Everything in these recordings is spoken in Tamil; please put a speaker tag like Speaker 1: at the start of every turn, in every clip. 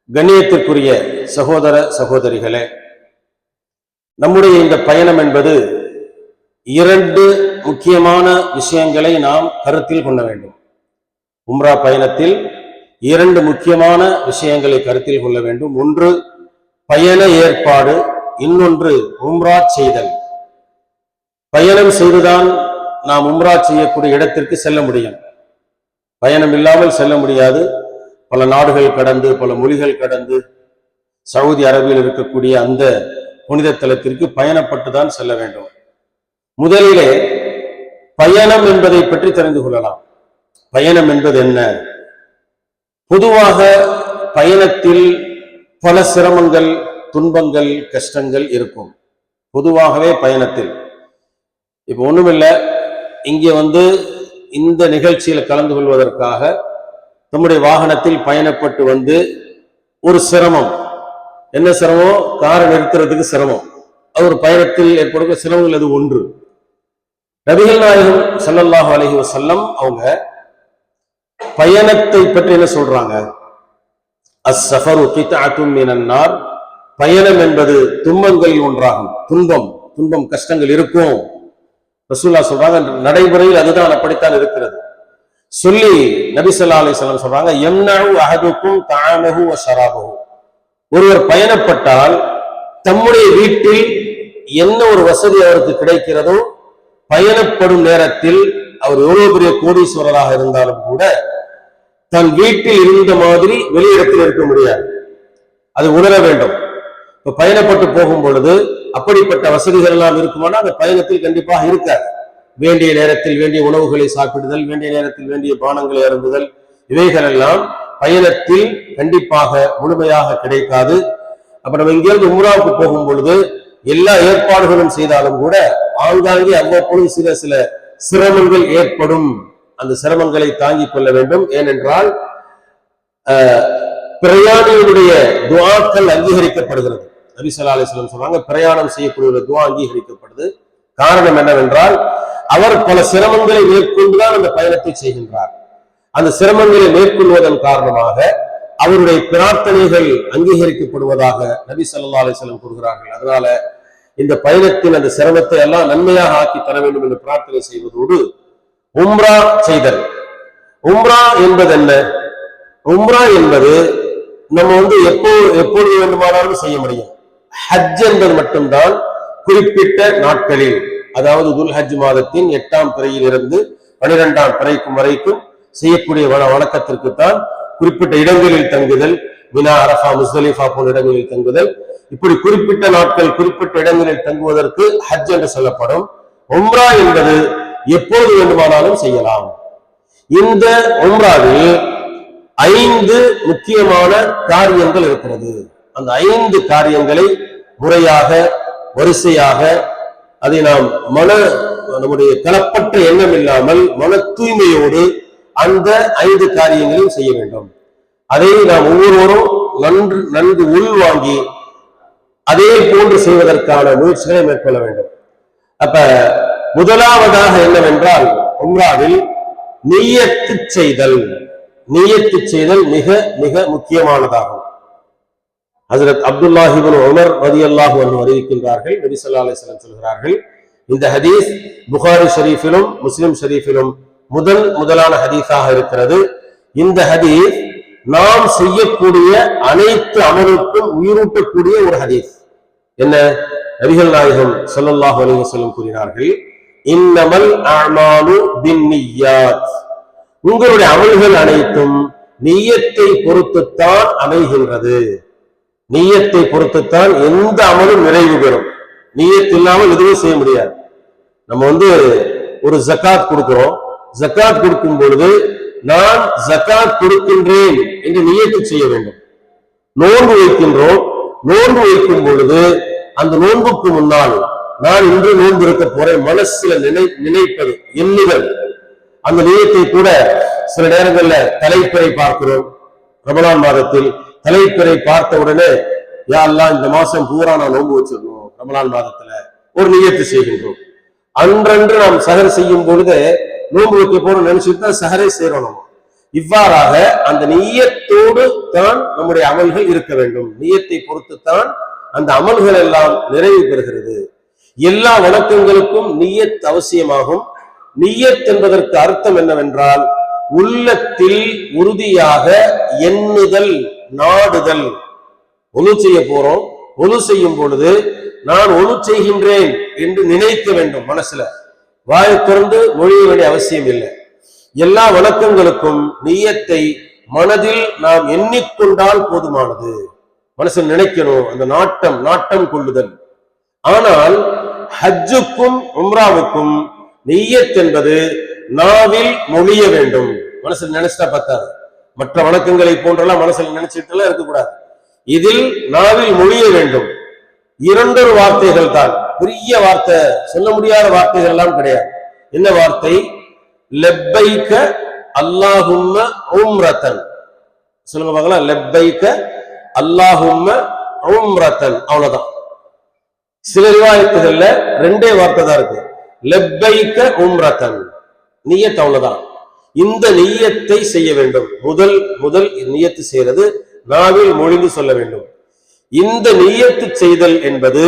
Speaker 1: கண்ணியத்திற்குரிய சகோதர சகோதரிகளே, நம்முடைய இந்த பயணம் என்பது இரண்டு முக்கியமான விஷயங்களை நாம் கருத்தில் கொள்ள வேண்டும். உம்ரா பயணத்தில் இரண்டு முக்கியமான விஷயங்களை கருத்தில் கொள்ள வேண்டும். ஒன்று பயண ஏற்பாடு, இன்னொன்று உம்ரா செய்தல். பயணம் செய்துதான் நாம் உம்ரா செய்யக்கூடிய இடத்திற்கு செல்ல முடியும். பயணம் இல்லாமல் செல்ல முடியாது. பல நாடுகள் கடந்து, பல மொழிகள் கடந்து சவுதி அரேபியாவில் இருக்கக்கூடிய அந்த புனித தலத்திற்கு பயணப்பட்டுதான் செல்ல வேண்டும். முதலிலே பயணம் என்பதை பற்றி தெரிந்து கொள்ளலாம். பயணம் என்பது என்ன? பொதுவாக பயணத்தில் பல சிரமங்கள், துன்பங்கள், கஷ்டங்கள் இருக்கும். பொதுவாகவே பயணத்தில் இப்ப ஒண்ணுமில்லை, இங்கே இந்த நிகழ்ச்சியில் கலந்து கொள்வதற்காக நம்முடைய வாகனத்தில் பயணப்பட்டு ஒரு சிரமம். என்ன சிரமம்? காரை நிறுத்துறதுக்கு சிரமம். ஒரு பயணத்தில் ஏற்படுகிற சிரமங்கள் அது ஒன்று. நபிகள் நாயகம் ஸல்லல்லாஹு அலைஹி வஸல்லம் அவங்க பயணத்தை பற்றி என்ன சொல்றாங்க? அஸ்ஸஃபரு கித்அத்தும் மினன் நார். பயணம் என்பது துன்பங்களில் ஒன்றாகும். துன்பம் கஷ்டங்கள் இருக்கும். ரசூலுல்லாஹ் சொல்றாங்க, நடைமுறையில் அதுதான் அப்படித்தான் இருக்கிறது. சொல்லி நபி ஸல்லல்லாஹு அலைஹி வஸல்லம் சொல்றாங்க, யம்னஉ அஹதுக்கும் தஅமஹு வ ஷராபஹு. ஒருவர் பயணப்பட்டால் தம்முடைய வீட்டில் என்ன ஒரு வசதி அவருக்கு கிடைக்கிறதோ, பயணப்படும் நேரத்தில் அவர் எவ்வளவு பெரிய கோடீஸ்வரராக இருந்தாலும் கூட தன் வீட்டில் இருந்த மாதிரி வெளியிடத்தில் இருக்க முடியாது. அது உணர வேண்டும். இப்ப பயணப்பட்டு போகும் பொழுது அப்படிப்பட்ட வசதிகள் எல்லாம் இருக்குமானா அந்த பயணத்தில் கண்டிப்பாக இருக்காது. வேண்டிய நேரத்தில் வேண்டிய உணவுகளை சாப்பிடுதல், வேண்டிய நேரத்தில் வேண்டிய பானங்களை அருந்துதல், இவைகள் எல்லாம் பயணத்தில் கண்டிப்பாக முழுமையாக கிடைக்காது. அப்ப நம்ம இங்கிருந்து உம்ராவுக்கு போகும் பொழுது எல்லா ஏற்பாடுகளும் செய்தாலும் கூட ஆங்காங்கே அவ்வப்பொழுது சில சிரமங்கள் ஏற்படும். அந்த சிரமங்களை தாங்கிக் கொள்ள வேண்டும். ஏனென்றால் பிரயாணிகளுடைய துஆக்கள் அங்கீகரிக்கப்படுகிறது. நபி ஸல்லல்லாஹு அலைஹி வஸல்லம் சொல்றாங்க, பிரயாணம் செய்யக்கூடிய துஆ அங்கீகரிக்கப்படுது. காரணம் என்னவென்றால் அவர் பல சிரமங்களை மேற்கொண்டுதான் அந்த பயணத்தை செய்கின்றார். அந்த சிரமங்களை மேற்கொள்வதன் காரணமாக அவருடைய பிரார்த்தனைகள் அங்கீகரிக்கப்படுவதாக நபி ஸல்லல்லாஹு அலைஹி வஸல்லம் கூறுகிறார்கள். அதனால இந்த பயணத்தின் அந்த சிரமத்தை எல்லாம் நன்மையாக ஆக்கி தர வேண்டும் என்று பிரார்த்தனை செய்வதோடு உம்ரா செய்தல். உம்ரா என்பது என்ன? உம்ரா என்பது நம்ம எப்பொழுது வேண்டுமானாலும் செய்ய முடியும். ஹஜ் என்பது மட்டும்தான் குறிப்பிட்ட நாட்களில், அதாவது துல்ஹஜ் மாதத்தின் 8ஆம் பிறையில் இருந்து 12ஆம் பிறைக்கும் வரைக்கும் செய்யக்கூடிய வணக்கத்திற்குத்தான் குறிப்பிட்ட இடங்களில் தங்குதல், மினா, அரஃபா, முஸ்தலிஃபா போன்ற இடங்களில் தங்குதல், இப்படி குறிப்பிட்ட நாட்கள் குறிப்பிட்ட இடங்களில் தங்குவதற்கு ஹஜ் என்று சொல்லப்படும். உம்ரா என்பது எப்போது வேண்டுமானாலும் செய்யலாம். இந்த உம்ராவில் 5 முக்கியமான காரியங்கள் இருக்கிறது. அந்த 5 காரியங்களை முறையாக, வரிசையாக, அதை நாம் நம்முடைய கலப்பற்ற எண்ணம் இல்லாமல் மன தூய்மையோடு அந்த 5 காரியங்களையும் செய்ய வேண்டும். அதை நாம் ஒவ்வொருவரும் நன்கு உள்வாங்கி அதே போன்று செய்வதற்கான முயற்சிகளை மேற்கொள்ள வேண்டும். அப்ப முதலாவதாக என்னவென்றால், உம்ராவில் நிய்யத்து செய்தல் மிக மிக முக்கியமானதாகும். ஹஜ்ரத் அப்துல்லாஹ் இப்னு உமர் ரலியல்லாஹு அன்ஹு அறிவிக்கின்றார்கள், நபி ஸல்லல்லாஹு அலைஹி வஸல்லம் சொல்கிறார்கள், இந்த ஹதீஸ் புகாரி ஷரீஃபிலும் முஸ்லிம் ஷரீஃபிலும் முதலான ஹதீஸாக இருக்கிறது. இந்த ஹதீஸ் நாம் செய்யக்கூடிய அனைத்து அமலுக்கும் உயிரூட்டக்கூடிய ஒரு ஹதீஸ். என்ன? நபிகள் நாயகம் ஸல்லல்லாஹு அலைஹி வஸல்லம் கூறினார்கள், இன்னமல் அஅமாலு பின்னிய்யாத். உங்களுடைய அமல்கள் அனைத்தும் நிய்யத்தை பொறுத்துத்தான் அமைகின்றது. நிய்யத்தை பொறுத்துத்தான் எந்த அமலும் நிறைவு பெறும். நிய்யத் இல்லாமல் எதுவும் செய்ய முடியாது. நம்ம ஒரு ஜகாத் கொடுக்கிறோம். ஜகாத் கொடுக்கும் பொழுது நான் ஜகாத் கொடுக்கின்றேன் என்று நிய்யத்து செய்ய வேண்டும். நோன்பு வைக்கின்றோம். நோன்பு வைக்கும் பொழுது அந்த நோன்புக்கு முன்னால் நான் இன்று நோன்பு இருக்க போறேன் மனசுல நினைப்பது, எண்ணுதல். அந்த நியத்தை கூட சில நேரங்கள்ல தலைப்பிறை பார்க்கிறோம். ரமலான் மாதத்தில் தலைப்பிறை பார்த்த உடனே, யா அல்லாஹ் இந்த மாசம் பூரா நான் நோன்பு வச்சிருக்கோம், ரமலான் மாதத்துல ஒரு நியத்து செய்கின்றோம். அன்றன்று நாம் சஹர் செய்யும் பொழுது நோன்பு வைக்க போறோம் நினைச்சுட்டு தான் சஹரை செய்யறோம். இவ்வாறாக அந்த நிய்யத்தோடு பொறுத்துத்தான் நம்முடைய அமல்கள் இருக்க வேண்டும். நியத்தை பொறுத்துத்தான் அந்த அமல்கள் எல்லாம் நிறைவு பெறுகிறது. எல்லா வணக்கங்களுக்கும் நியத் அவசியமாகும். நியத் என்பதற்கு அர்த்தம் என்னவென்றால் உள்ளத்தில் உறுதியாக எண்ணுதல், நாடுதல். ஒழு செய்ய போறோம், ஒழு செய்யும் பொழுது நான் ஒழு செய்கின்றேன் என்று நினைக்க வேண்டும். மனசுல வாயை திறந்து மொழிய வேண்டிய அவசியம் இல்லை. எல்லா வணக்கங்களுக்கும் நியத்தை மனதில் நாம் எண்ணிக்கொண்டால் போதுமானது. மனசில் நினைக்கணும், அந்த நாட்டம் கொள்ளுதல். ஆனால் ஹஜ்ஜுக்கும் உம்ராவுக்கும் நியத் என்பது நாவில் மொழிய வேண்டும். மனசில் நினைச்சா பத்தாது. மற்ற வணக்கங்களை போன்றெல்லாம் மனசில் நினைச்சிட்டு எல்லாம் இருக்கக்கூடாது. இதில் நாவில் மொழிய வேண்டும். இரண்டொரு வார்த்தைகள் தான், பெரிய வார்த்தை, சொல்ல முடியாத வார்த்தைகள் எல்லாம் கிடையாது. என்ன வார்த்தை? லப்பைக அல்லாஹும்ம உம்ரத்தன். சொல்லுங்க பார்க்கலாம். லப்பைக அல்லாஹும்ம உம்ரத்தன், அவ்வளவுதான். சில ரிவாயத்துகள்ல ரெண்டே வார்த்தை தான் இருக்கு, லப்பைக உம்ரத்தன். நியத் அவ்வளவுதான். இந்த நியத்தை செய்ய வேண்டும். முதல் நியத்து செய்யறது நாவில் மொழிந்து சொல்ல வேண்டும். இந்த நியத்து செய்தல் என்பது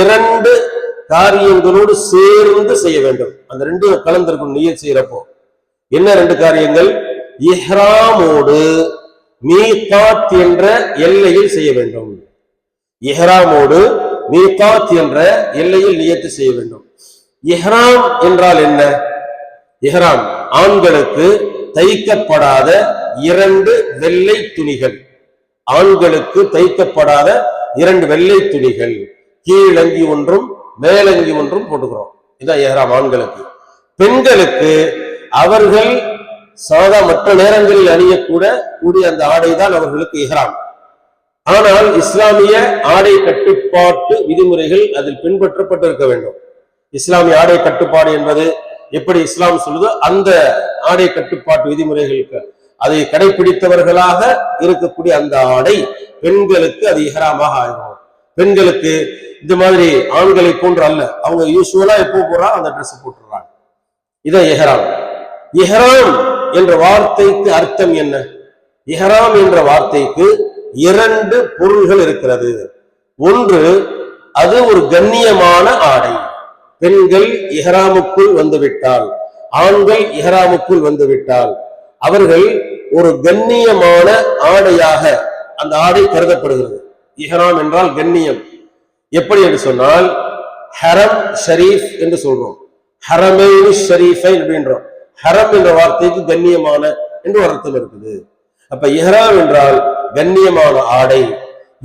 Speaker 1: இரண்டு காரியங்களோடு சேர்ந்து செய்ய வேண்டும். அந்த ரெண்டு கலந்திருக்கும். நியத் செய்யறப்போ என்ன ரெண்டு காரியங்கள்? இஹ்ராமோடு மீகாத் என்ற எல்லையில் செய்ய வேண்டும். இஹ்ராமோடு மீகாத் என்ற எல்லையில் நியத்து செய்ய வேண்டும். இஹ்ராம் என்றால் என்ன? இஹ்ராம் ஆண்களுக்கு தைக்கப்படாத இரண்டு வெள்ளை துணிகள். ஆண்களுக்கு தைக்கப்படாத இரண்டு வெள்ளை துணிகள், கீழங்கி ஒன்றும் மேலங்கி ஒன்றும் போட்டுக்கிறோம். இதான் இஹ்ராம் ஆண்களுக்கு. பெண்களுக்கு அவர்கள் சாதா மற்ற நேரங்களில் அணியக்கூடிய அந்த ஆடை தான் அவர்களுக்கு இஹ்ராம். ஆனால் இஸ்லாமிய ஆடை கட்டுப்பாட்டு விதிமுறைகள் அதில் பின்பற்றப்பட்டிருக்க வேண்டும். இஸ்லாமிய ஆடை கட்டுப்பாடு என்பது எப்படி இஸ்லாம் சொல்லுதோ அந்த ஆடை கட்டுப்பாட்டு விதிமுறைகளுக்கு அதை கடைபிடித்தவர்களாக இருக்கக்கூடிய அந்த ஆடை பெண்களுக்கு அது இஹ்ராமாக ஆயிரும். பெண்களுக்கு இந்த மாதிரி ஆண்களை போன்று அல்ல. அவங்க யூசுவலா எப்போ போறா அந்த ட்ரெஸ் போட்டுறாங்க. இதான் இஹ்ராம். இஹ்ராம் என்ற வார்த்தைக்கு அர்த்தம் என்ன? இஹ்ராம் என்ற வார்த்தைக்கு இரண்டு பொருள்கள் இருக்கிறது. ஒன்று, அது ஒரு கண்ணியமான ஆடை. பெண்கள் இஹ்ராமுக்குள் வந்துவிட்டால், ஆண்கள் இஹ்ராமுக்குள் வந்துவிட்டால் அவர்கள் ஒரு கண்ணியமான ஆடையாக அந்த ஆடை கருதப்படுகிறது. இஹ்ராம் என்றால் கண்ணியம். எப்படி என்று சொன்னால் ஹரம் ஷரீஃப் என்று சொல்றோம், ஹரமைனு ஷரீஃபை அப்படின்றோம். ஹரம் என்ற வார்த்தைக்கு கண்ணியமான என்று ஒரு அர்த்தம் இருக்குது. அப்ப இஹ்ராம் என்றால் கண்ணியமான ஆடை.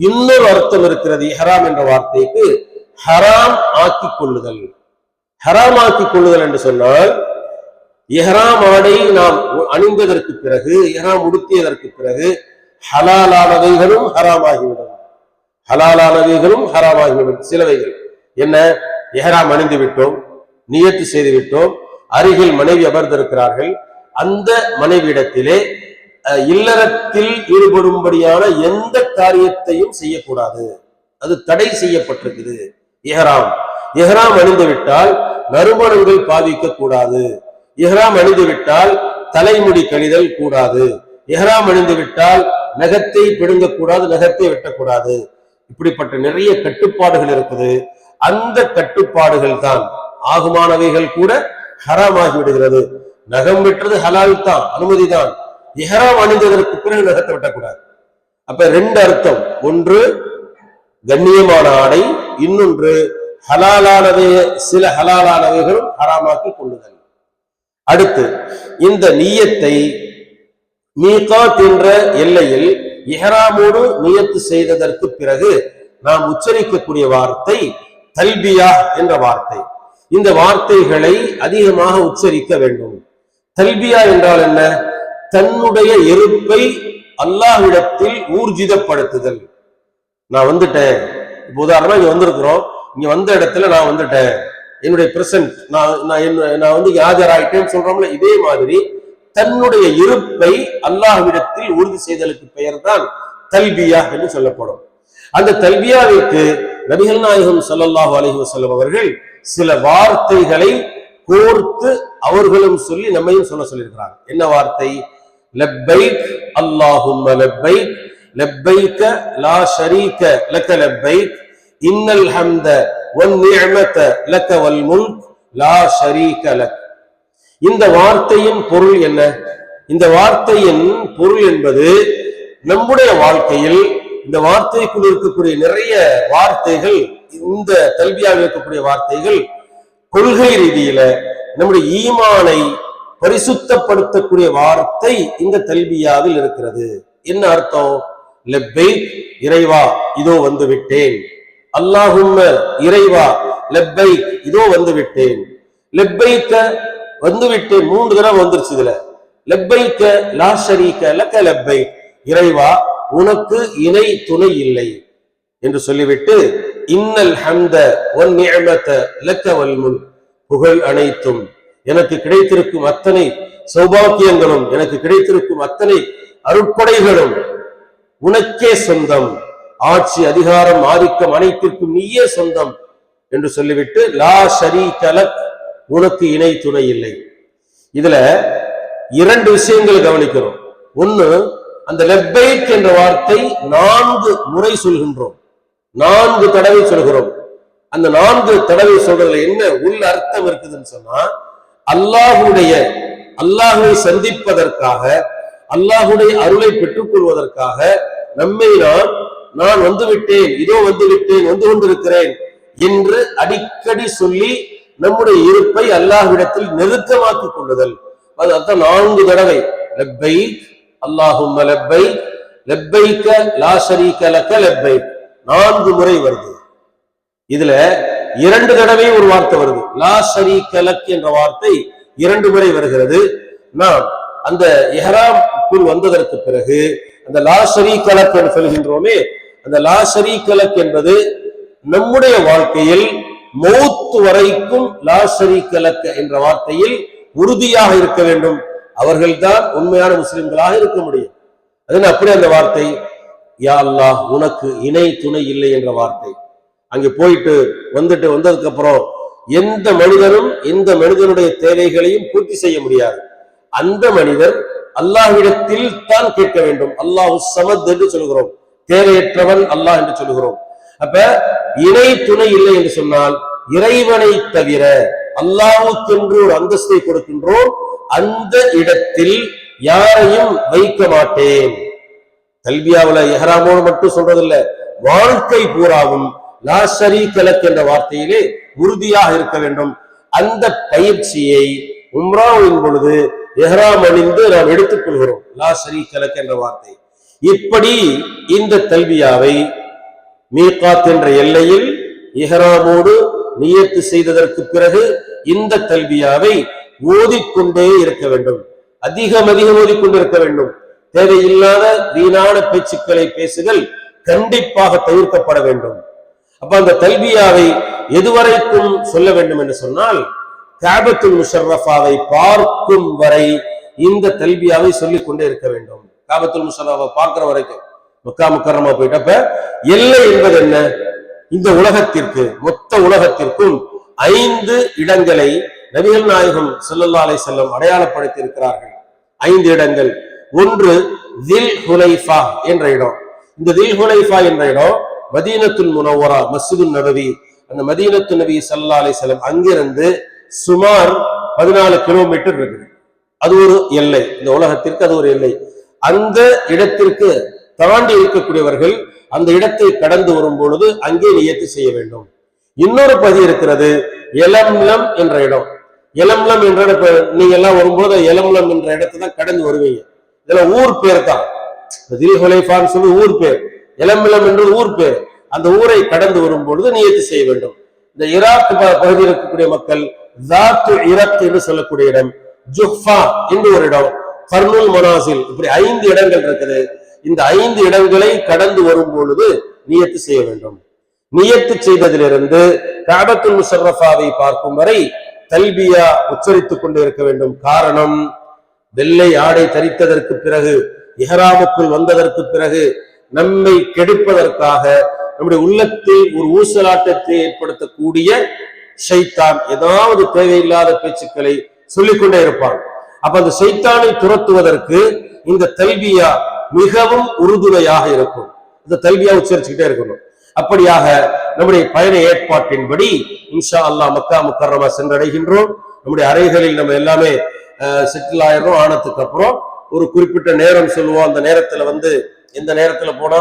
Speaker 1: இன்னொரு அர்த்தம் இருக்கிறது இஹ்ராம் என்ற வார்த்தைக்கு, ஹராம் ஆக்கி கொள்ளுதல். ஹராம் ஆக்கி கொள்ளுதல் என்று சொன்னால் இஹ்ராம் ஆடை நாம் அணிந்ததற்கு பிறகு, இஹ்ராம் உடுத்தியதற்கு பிறகு ஹலாலானவைகளும் ஹராமாகிவிடும். ஹலாலானவைகளும் ஹராமாகிவிடும். சிலவைகள் என்ன? இஹ்ராம் அணிந்து விட்டோம், நியத்து செய்து விட்டோம், அருகில் மனைவி அமர்ந்திருக்கிறார்கள், அந்த மனைவியிடத்திலே இல்லறத்தில் ஈடுபடும்படியான எந்த காரியத்தையும் செய்யக்கூடாது. அது தடை செய்யப்பட்டிருக்குது. இஹ்ராம் அணிந்து விட்டால் நறுமணங்கள் பாவிக்க கூடாது. இஹ்ராம் அணிந்து விட்டால் தலைமுடி கழிதல் கூடாது. இஹ்ராம் அணிந்து விட்டால் நகத்தை பிடுங்கக்கூடாது, நகத்தை வெட்டக்கூடாது. இப்படிப்பட்ட நிறைய கட்டுப்பாடுகள் இருக்குது. அந்த கட்டுப்பாடுகள் தான் ஆகுமானவைகள் கூட ஹராமாகி விடுகிறது. நகம் வெட்டுறது ஹலால் தான், அனுமதி தான். இஹ்ராம் அணிந்ததற்கு பிறகு நகத்தை வெட்டக்கூடாது. அப்ப ரெண்டு அர்த்தம். ஒன்று கண்ணியமான ஆடை, இன்னொன்று ஹலாலானவை, சில ஹலாலானவைகளும் ஹராமாக்கி கொள்ளுதல். அடுத்து இந்த நியத்தை மீகாத் என்ற எல்லையில் இஹ்ராமோடு நியத்து செய்ததற்கு பிறகு நாம் உச்சரிக்கக்கூடிய வார்த்தை தல்பியா என்ற வார்த்தை. இந்த வார்த்தைகளை அதிகமாக உச்சரிக்க வேண்டும். தல்பியா என்றால் என்ன? தன்னுடைய இருப்பை அல்லாஹ்விடத்தில் ஊர்ஜிதப்படுத்துதல். நான் வந்துட்டேன், இப்போ உதாரணமா இங்க வந்திருக்கிறோம், இங்க வந்த இடத்துல நான் வந்துட்டேன், என்னுடைய பிரசன்ட், நான் வந்து ஆஜராயிட்டேன்னு சொல்றோம்ல, இதே மாதிரி தன்னுடைய இருப்பை அல்லாஹ்விடத்தில் உறுதி செய்தலுக்கு பெயர் தான் தல்பியா என்று சொல்லப்படும். அந்த தல்பியாவிற்கு நபிகள் நாயகம் ஸல்லல்லாஹு அலைஹி வஸல்லம் அவர்கள் சில வார்த்தைகளை கோர்த்து அவர்களும் சொல்லி நம்மையும் சொல்லியிருக்கிறாங்க. என்ன வார்த்தை? லப்பைக் அல்லாஹும்ம லப்பைக் லப்பைக லா ஷரீக லக லப்பைக் இன்னல் ஹம்த வன் நிஅமத லக வல் முல்க் லா ஷரீக லக். இந்த வார்த்தையின் பொருள் என்ன? இந்த வார்த்தையின் பொருள் என்பது நம்முடைய வாழ்க்கையில் இந்த வார்த்தைக்குள் இருக்கக்கூடிய நிறைய வார்த்தைகள், இந்த தல்பியாவில் இருக்கக்கூடிய வார்த்தைகள் கொள்கை ரீதியில நம்முடைய ஈமானை பரிசுத்தப்படுத்தக்கூடிய வார்த்தை இந்த தல்பியாவில் இருக்கிறது. என்ன அர்த்தம்? லப்பைக் இறைவா இதோ வந்து விட்டேன், அல்லாஹும்ம இறைவா லப்பைக் இதோ வந்து விட்டேன், லப்பைக்க வந்து விட்டேன் 3 தடவை வந்துருச்சு. இதுல லப்பைக்க லா ஷரீக லக லப்பைக் இறைவா உனக்கு இணை துணை இல்லை என்று சொல்லிவிட்டு இன்னல் ஹம்த வன் நிஅமத லக வல் முல்க் புகழ் அனைத்தும் எனக்கு கிடைத்திருக்கும் அத்தனை சௌபாக்கியங்களும் எனக்கு கிடைத்திருக்கும் அத்தனை அருட்கொடைகளும் உனக்கே சொந்தம், ஆட்சி அதிகாரம் ஆதிக்கம் அனைத்திற்கும் நீயே சொந்தம் என்று சொல்லிவிட்டு லா ஷரீக லக் உனக்கு இணை துணை இல்லை. இதுல 2 விஷயங்களை கவனிக்கிறோம். ஒண்ணு, அந்த லப்பைக் என்ற வார்த்தை 4 முறை சொல்கின்றோம், 4 தடவை சொல்கிறோம். அந்த 4 தடவை சொல்றதுல என்ன உள்ள அர்த்தம் இருக்குதுன்னு சொன்னா, அல்லாஹுவை சந்திப்பதற்காக, அல்லாஹுடைய அருளை பெற்றுக் கொள்வதற்காக நம்மை நான் வந்து விட்டேன், இதோ வந்து விட்டேன், வந்து கொண்டிருக்கிறேன் என்று அடிக்கடி சொல்லி நம்முடைய இருப்பை அல்லாஹ்விடத்தில் நெருக்கமாக்கிக் கொள்ளுதல். அதுதான் 4 தடவை லப்பைக் அல்லாஹும்ம லப்பைக் லப்பைக லா ஷரீக லக லப்பைக் 4 முறை வருது. இதுல 2 தடவை ஒரு வார்த்தை வருது, லா ஷரீக லக் என்ற வார்த்தை 2 முறை வருகிறது. நாம் அந்த இஹ்ராமுக்குள் வந்ததற்கு பிறகு அந்த லா ஷரீக லக் என்று சொல்கின்றோமே, அந்த லா ஷரீக லக் என்பது நம்முடைய வாழ்க்கையில் மௌத் வரைக்கும் லா ஷரீக லக் என்ற வார்த்தையில் உறுதியாக இருக்க வேண்டும். அவர்கள்தான் உண்மையான முஸ்லிம்களாக இருக்க முடியும். அது அப்படி அந்த வார்த்தை யா அல்லாஹ் உனக்கு இணை துணை இல்லை என்ற வார்த்தை. அங்கே போயிட்டு வந்ததுக்கு அப்புறம் எந்த மனிதனும் எந்த மனிதனுடைய தேவைகளையும் பூர்த்தி செய்ய முடியாது. அந்த மனிதர் அல்லாஹ்விடத்தில் தான் கேட்க வேண்டும். அல்லாஹு ஸமத் என்று சொல்கிறோம், தேவையற்றவன் அல்லாஹ் என்று சொல்கிறோம். அப்ப இணை துணை இல்லை என்று சொன்னால் இறைவனை தவிர அல்லாஹ்வுக்கென்று ஒரு அந்தஸ்தை கொடுக்கின்றோம். அந்த இடத்தில் யாரையும் வைக்க மாட்டேன். தல்பியாவுல இஹ்ராமோடு மட்டும் சொல்றதில்ல, வாழ்க்கை பூராவும் லா ஷரீக லக் என்ற வார்த்தையிலே உறுதியாக இருக்க வேண்டும். அந்த பயிற்சியை உம்ராவின் பொழுது இஹ்ராம் அணிந்து நாம் எடுத்துக் கொள்கிறோம், லா ஷரீக லக் என்ற வார்த்தை. இப்படி இந்த தல்பியாவை மீகாத் என்ற எல்லையில் இஹ்ராமோடு நியத்து செய்ததற்கு பிறகு இந்த தல்பியாவை ஓதிக்கொண்டே இருக்க வேண்டும். அதிகம் ஓதிக்கொண்டு இருக்க வேண்டும். தேவையில்லாத வீணான பேச்சுக்களை பேசுதல் கண்டிப்பாக தவிர்க்கப்பட வேண்டும். அப்ப அந்த தல்பியாவை எதுவரைக்கும் சொல்ல வேண்டும் என்று சொன்னால், கஅபத்துல் முஷர்ரஃபாவை பார்க்கும் வரை இந்த தல்பியாவை சொல்லிக் கொண்டே இருக்க வேண்டும். கஅபத்துல் முஷர்ரஃபா பார்க்கிற வரைக்கும் மக்கா முக்கர்ரமா போயிட்டப்ப எல்லை என்பது என்ன? இந்த உலகத்திற்கு, மொத்த உலகத்திற்கும் 5 இடங்களை நபிகள் நாயகம் ஸல்லல்லாஹு அலைஹி வஸல்லம் அடையாளப்படுத்தி இருக்கிறார்கள். 5 இடங்கள். ஒன்று தில் ஹுலைஃபா என்ற இடம். இந்த தில் ஹுலைஃபா என்ற இடம் மதீனத்துல் முனவ்வரா, மஸ்ஜிதுன் நபவி, அந்த மதீனத்து நபி ஸல்லல்லாஹு அலைஹி வஸல்லம் அங்கிருந்து சுமார் 14 கிலோமீட்டர் இருக்குது. அது ஒரு எல்லை, இந்த உலகத்திற்கு அது ஒரு எல்லை. அந்த இடத்திற்கு தாண்டி இருக்கக்கூடியவர்கள் அந்த இடத்தை கடந்து வரும் பொழுது அங்கே நியத்து செய்ய வேண்டும். இன்னொரு பகுதி இருக்கிறது எலம்லம் என்ற இடம். எலம்லம் என்ற நீங்க எல்லாம் வரும்போது எலம்லம் என்ற இடத்தை தான் கடந்து வருவீங்க. இதெல்லாம் ஊர் பேர் தான். தில் ஹுலைஃபான்னு சொல்லி ஊர் பேர், எலம்லம் என்று ஊர் பேர். அந்த ஊரை கடந்து வரும் பொழுது நியத்து செய்ய வேண்டும். இந்த ஈராக் பகுதியில் இருக்கக்கூடிய மக்கள் ஜாத்து இராக் என்று சொல்லக்கூடிய இடம், ஜுஹ்ஃபா என்று ஒரு இடம், கர்னுல் மனாசில், இப்படி 5 இடங்கள் இருக்குது. இந்த 5 இடங்களை கடந்து வரும் பொழுது நியத்து செய்ய வேண்டும். நியத்து செய்ததிலிருந்து கஅபத்துல் முஷர்ரஃபாவை பார்க்கும் வரை தல்பியா உச்சரித்துக் கொண்டு இருக்க வேண்டும். காரணம், வெள்ளை ஆடை தரித்ததற்கு பிறகு, இஹ்ராமுக்குள் வந்ததற்கு பிறகு நம்மை கெடுப்பதற்காக நம்முடைய உள்ளத்தில் ஒரு ஊசலாட்டத்தை ஏற்படுத்தக்கூடிய ஷைத்தான் ஏதாவது தேவையில்லாத பேச்சுக்களை சொல்லிக்கொண்டே இருப்பான். அப்ப அந்த ஷைத்தானை துரத்துவதற்கு இந்த தல்பியா மிகவும் உறுதுணையாக இருக்கும். இந்த தல்பியா உச்சரிச்சுக்கிட்டே இருக்கணும். அப்படியாக நம்முடைய பயண ஏற்பாட்டின்படி இன்ஷா அல்லாஹ் மக்கா முக்கர்ரமா சென்றடைகின்றோம். நம்முடைய அறைகளில் நம்ம எல்லாமே செட்டில் ஆயிரும். ஆனதுக்கு அப்புறம் ஒரு குறிப்பிட்ட நேரம் சொல்லுவோம். அந்த நேரத்துல எந்த நேரத்துல போனா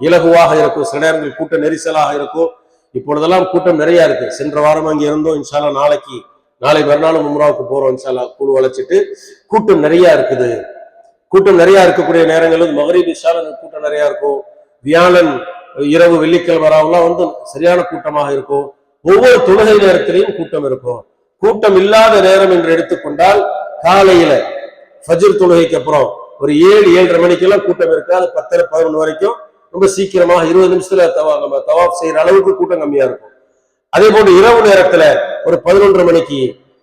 Speaker 1: இலகுவாக இருக்கும். சில நேரங்கள் கூட்டம் நெரிசலாக இருக்கும். இப்பொழுதெல்லாம் கூட்டம் நிறைய இருக்கு. சென்ற வாரம் அங்கே இருந்தோம். இன்ஷால்லா நாளை மறுநாளும் உம்ராவுக்கு போறோம். இன்ஷால்லா குழு வளைச்சிட்டு கூட்டம் நிறைய இருக்குது. கூட்டம் நிறைய இருக்கக்கூடிய நேரங்களில் மகரிப் இஷால கூட்டம் நிறைய இருக்கும். வியாழன் இரவு வெள்ளிக்கிழமை ராவெல்லாம் சரியான கூட்டமாக இருக்கும். ஒவ்வொரு தொழுகை நேரத்திலையும் கூட்டம் இருக்கும். கூட்டம் இல்லாத நேரம் என்று எடுத்துக்கொண்டால் காலையில ஃபஜ்ர் தொழுகைக்கு அப்புறம் ஒரு 7-7:30 மணிக்கெல்லாம் கூட்டம் இருக்காது. 10-11 வரைக்கும் ரொம்ப சீக்கிரமாக 20 நிமிஷத்துல நம்ம தவாப் செய்யற அளவுக்கு கூட்டம் கம்மியா இருக்கும். அதே போன்று இரவு நேரத்துல ஒரு 11:30 மணிக்கு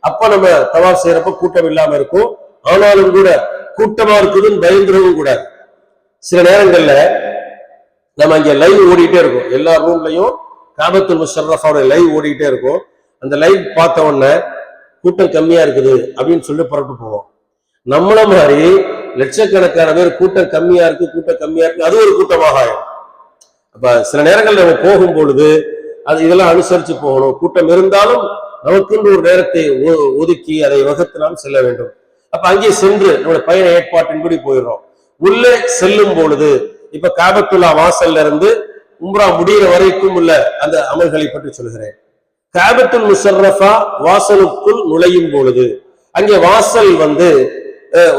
Speaker 1: அப்ப நம்ம தவாப் செய்யறப்ப கூட்டம் இல்லாம இருக்கும். ஆனாலும் கூட கூட்டமா இருக்குதுன்னு பயந்துடவும் கூடாது. சில நேரங்கள்ல நம்ம இங்க லைவ் ஓடிக்கிட்டே இருக்கும். எல்லா ரூம்லயும் காபத்துல் முஷர்ரஃபாவோட லைவ் ஓடிக்கிட்டே இருக்கும். அந்த லைவ் பார்த்த உடனே கூட்டம் கம்மியா இருக்குது அப்படின்னு சொல்லி புறப்பட்டு போவோம். நம்மள மாதிரி லட்சக்கணக்கான பேர் கூட்டம் கம்மியா இருக்கு அது ஒரு கூட்டமாக ஆயிடும். அப்ப சில நேரங்கள் நம்ம போகும் பொழுது இதெல்லாம் அனுசரிச்சு போகணும். கூட்டம் இருந்தாலும் நமக்குன்னு ஒரு நேரத்தை ஒதுக்கி அதை வகுத்து நாம் செல்ல வேண்டும். அப்ப அங்கே சென்று நம்முடைய பயண ஏற்பாட்டின்படி போயிடுறோம். உள்ளே செல்லும் பொழுது இப்ப காபத்துல்லா வாசல்ல இருந்து உம்ரா முடிகிற வரைக்கும் உள்ள அந்த அமல்களை பற்றி சொல்கிறேன். காபத்துல் முஷர்ரஃபா வாசலுக்குள் நுழையும் பொழுது அங்கே வாசல்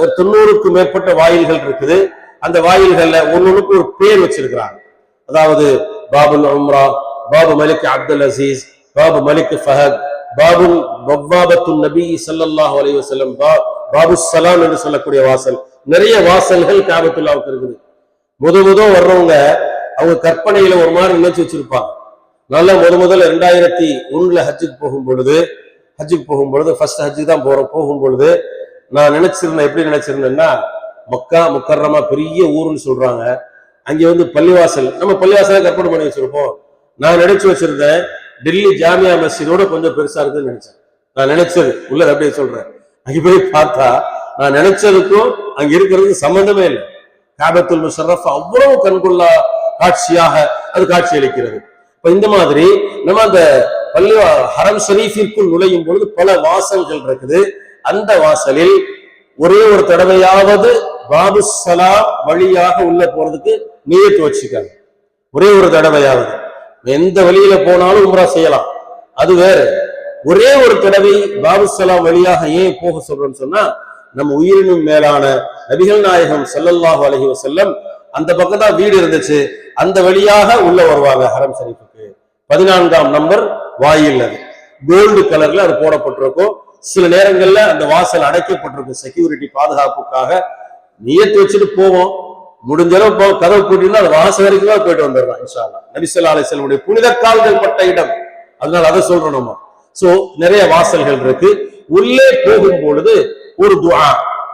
Speaker 1: ஒரு 90க்கும் மேற்பட்ட வாயில்கள் இருக்குது. அந்த வாயில்கள்ல ஒன்னொன்னுக்கு ஒரு பேர் வச்சிருக்கிறாங்க. அதாவது பாபுல் உம்ரா, பாபு மலிக் அப்துல் அசீஸ், பாபு மலிக் ஃபஹத், பாபுல் பவ்வாபத்து நபி ஸல்லல்லாஹு அலைஹி வஸல்லம், பாபு சலாம் என்று சொல்லக்கூடிய வாசல். நிறைய வாசல்கள் காபத்துல்லாவுக்கு இருக்குது. முத வர்றவங்க அவங்க கற்பனையில ஒரு மாதிரி நினைச்சு வச்சிருப்பாங்க. நல்லா முதல்ல 2001 ஹஜ்ஜுக்கு போகும் பொழுது ஃபர்ஸ்ட் ஹஜ்ஜுக்கு தான் போகும் பொழுது நான் எப்படி நினைச்சிருந்தேன்னா, மக்கா முக்கர்ரமா பெரிய ஊருன்னு சொல்றாங்க. அங்கே பள்ளிவாசல், நம்ம பள்ளிவாசலை கற்பனை பண்ணி வச்சிருப்போம். நான் நினைச்சு வச்சிருந்தேன் டெல்லி ஜாமியா மஸ்ஜிதோட கொஞ்சம் பெருசா இருக்குன்னு நினைச்சேன். நான் நினைச்சது உள்ளது அப்படியே சொல்றேன். அங்க போய் பார்த்தா நான் நினைச்சதுக்கும் அங்க இருக்கிறதுக்கு சம்பந்தமே இல்லை. காபத்துல் முஷர்ரஃப் அவ்வளவு கண்கொள்ளா காட்சியாக அது காட்சி அளிக்கிறது. இப்ப இந்த மாதிரி நம்ம அந்த ஹரம் ஷரீஃபிற்குள் நுழையும் பொழுது பல வாசல்கள் இருக்குது. அந்த வாசலில் ஒரே ஒரு தடவையாவது பாபு சலாம் வழியாக உள்ள போறதுக்கு நியத்து வச்சுக்காங்க. ஒரே ஒரு தடவையாவது எந்த வழியில போனாலும் உம்ரா செய்யலாம், அது வேற. ஒரே ஒரு தடவை பாபு சலாம் வழியாக ஏன் போக சொல்றோம்னு சொன்னா, நம்ம உயிரினும் மேலான நபிகள் நாயகம் ஸல்லல்லாஹு அலைஹி வஸல்லம் அந்த பக்கம் தான் வீடு இருந்துச்சு. அந்த வழியாக உள்ள வருவாங்க ஹரம் ஷரீஃபுக்கு. 14ஆம் நம்பர் வாயில், அது கோல்டு கலர்ல அது போடப்பட்டிருக்கும். சில நேரங்கள்ல அந்த வாசல் அடைக்கப்பட்டிருக்கும் செக்யூரிட்டி பாதுகாப்புக்காக. நியத்து வச்சுட்டு போவோம், முடிஞ்ச அளவு கதவு போட்டீங்கன்னா அது வாசல் வரைக்கும் தான் போயிட்டு வந்துடலாம் இன்ஷா அல்லாஹ். நபி ஸல்லல்லாஹு அலைஹி வஸல்லம் உடைய புனித கால்கள் பட்ட இடம், அதனால அதை சொல்றோம் நம்ம. சோ நிறைய வாசல்கள் இருக்கு. உள்ளே போகும் பொழுது ஒரு துஆ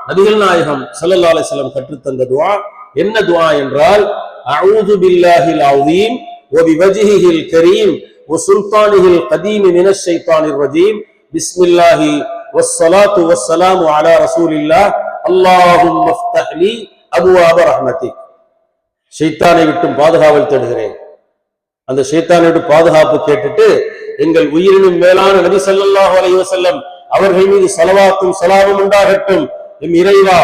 Speaker 1: நபிகள் நாயகம் ஸல்லல்லாஹு அலைஹி வஸல்லம் கற்றுத்தந்த துஆ. என்ன துஆ என்றால், அஊது பில்லாஹில் அஸீம் வ பிவஜ்ஹில் கரீம் வ சுல்தானில் கதீம் மினஷ் ஷைத்தானிர் ரஜீம் பிஸ்மில்லாஹி வஸ்ஸலாத்து வஸ்ஸலாமு அலா ரசூலில்லாஹ் அல்லாஹும்ம ஃப்தஹ் லி அபுவாப ரஹ்மத்திக். ஷைத்தானை விட்டு பாதுகாவல் தேடுகிறேன். அந்த ஷைத்தானை விட்டு பாதுகாப்பு கேட்டுட்டு எங்கள் உயிரினும் மேலான நபி ஸல்லல்லாஹு அலைஹி வஸல்லம் அவர்கள் மீது ஸலவாத்தும் ஸலாமும் உண்டாகட்டும். எம் இறைவா,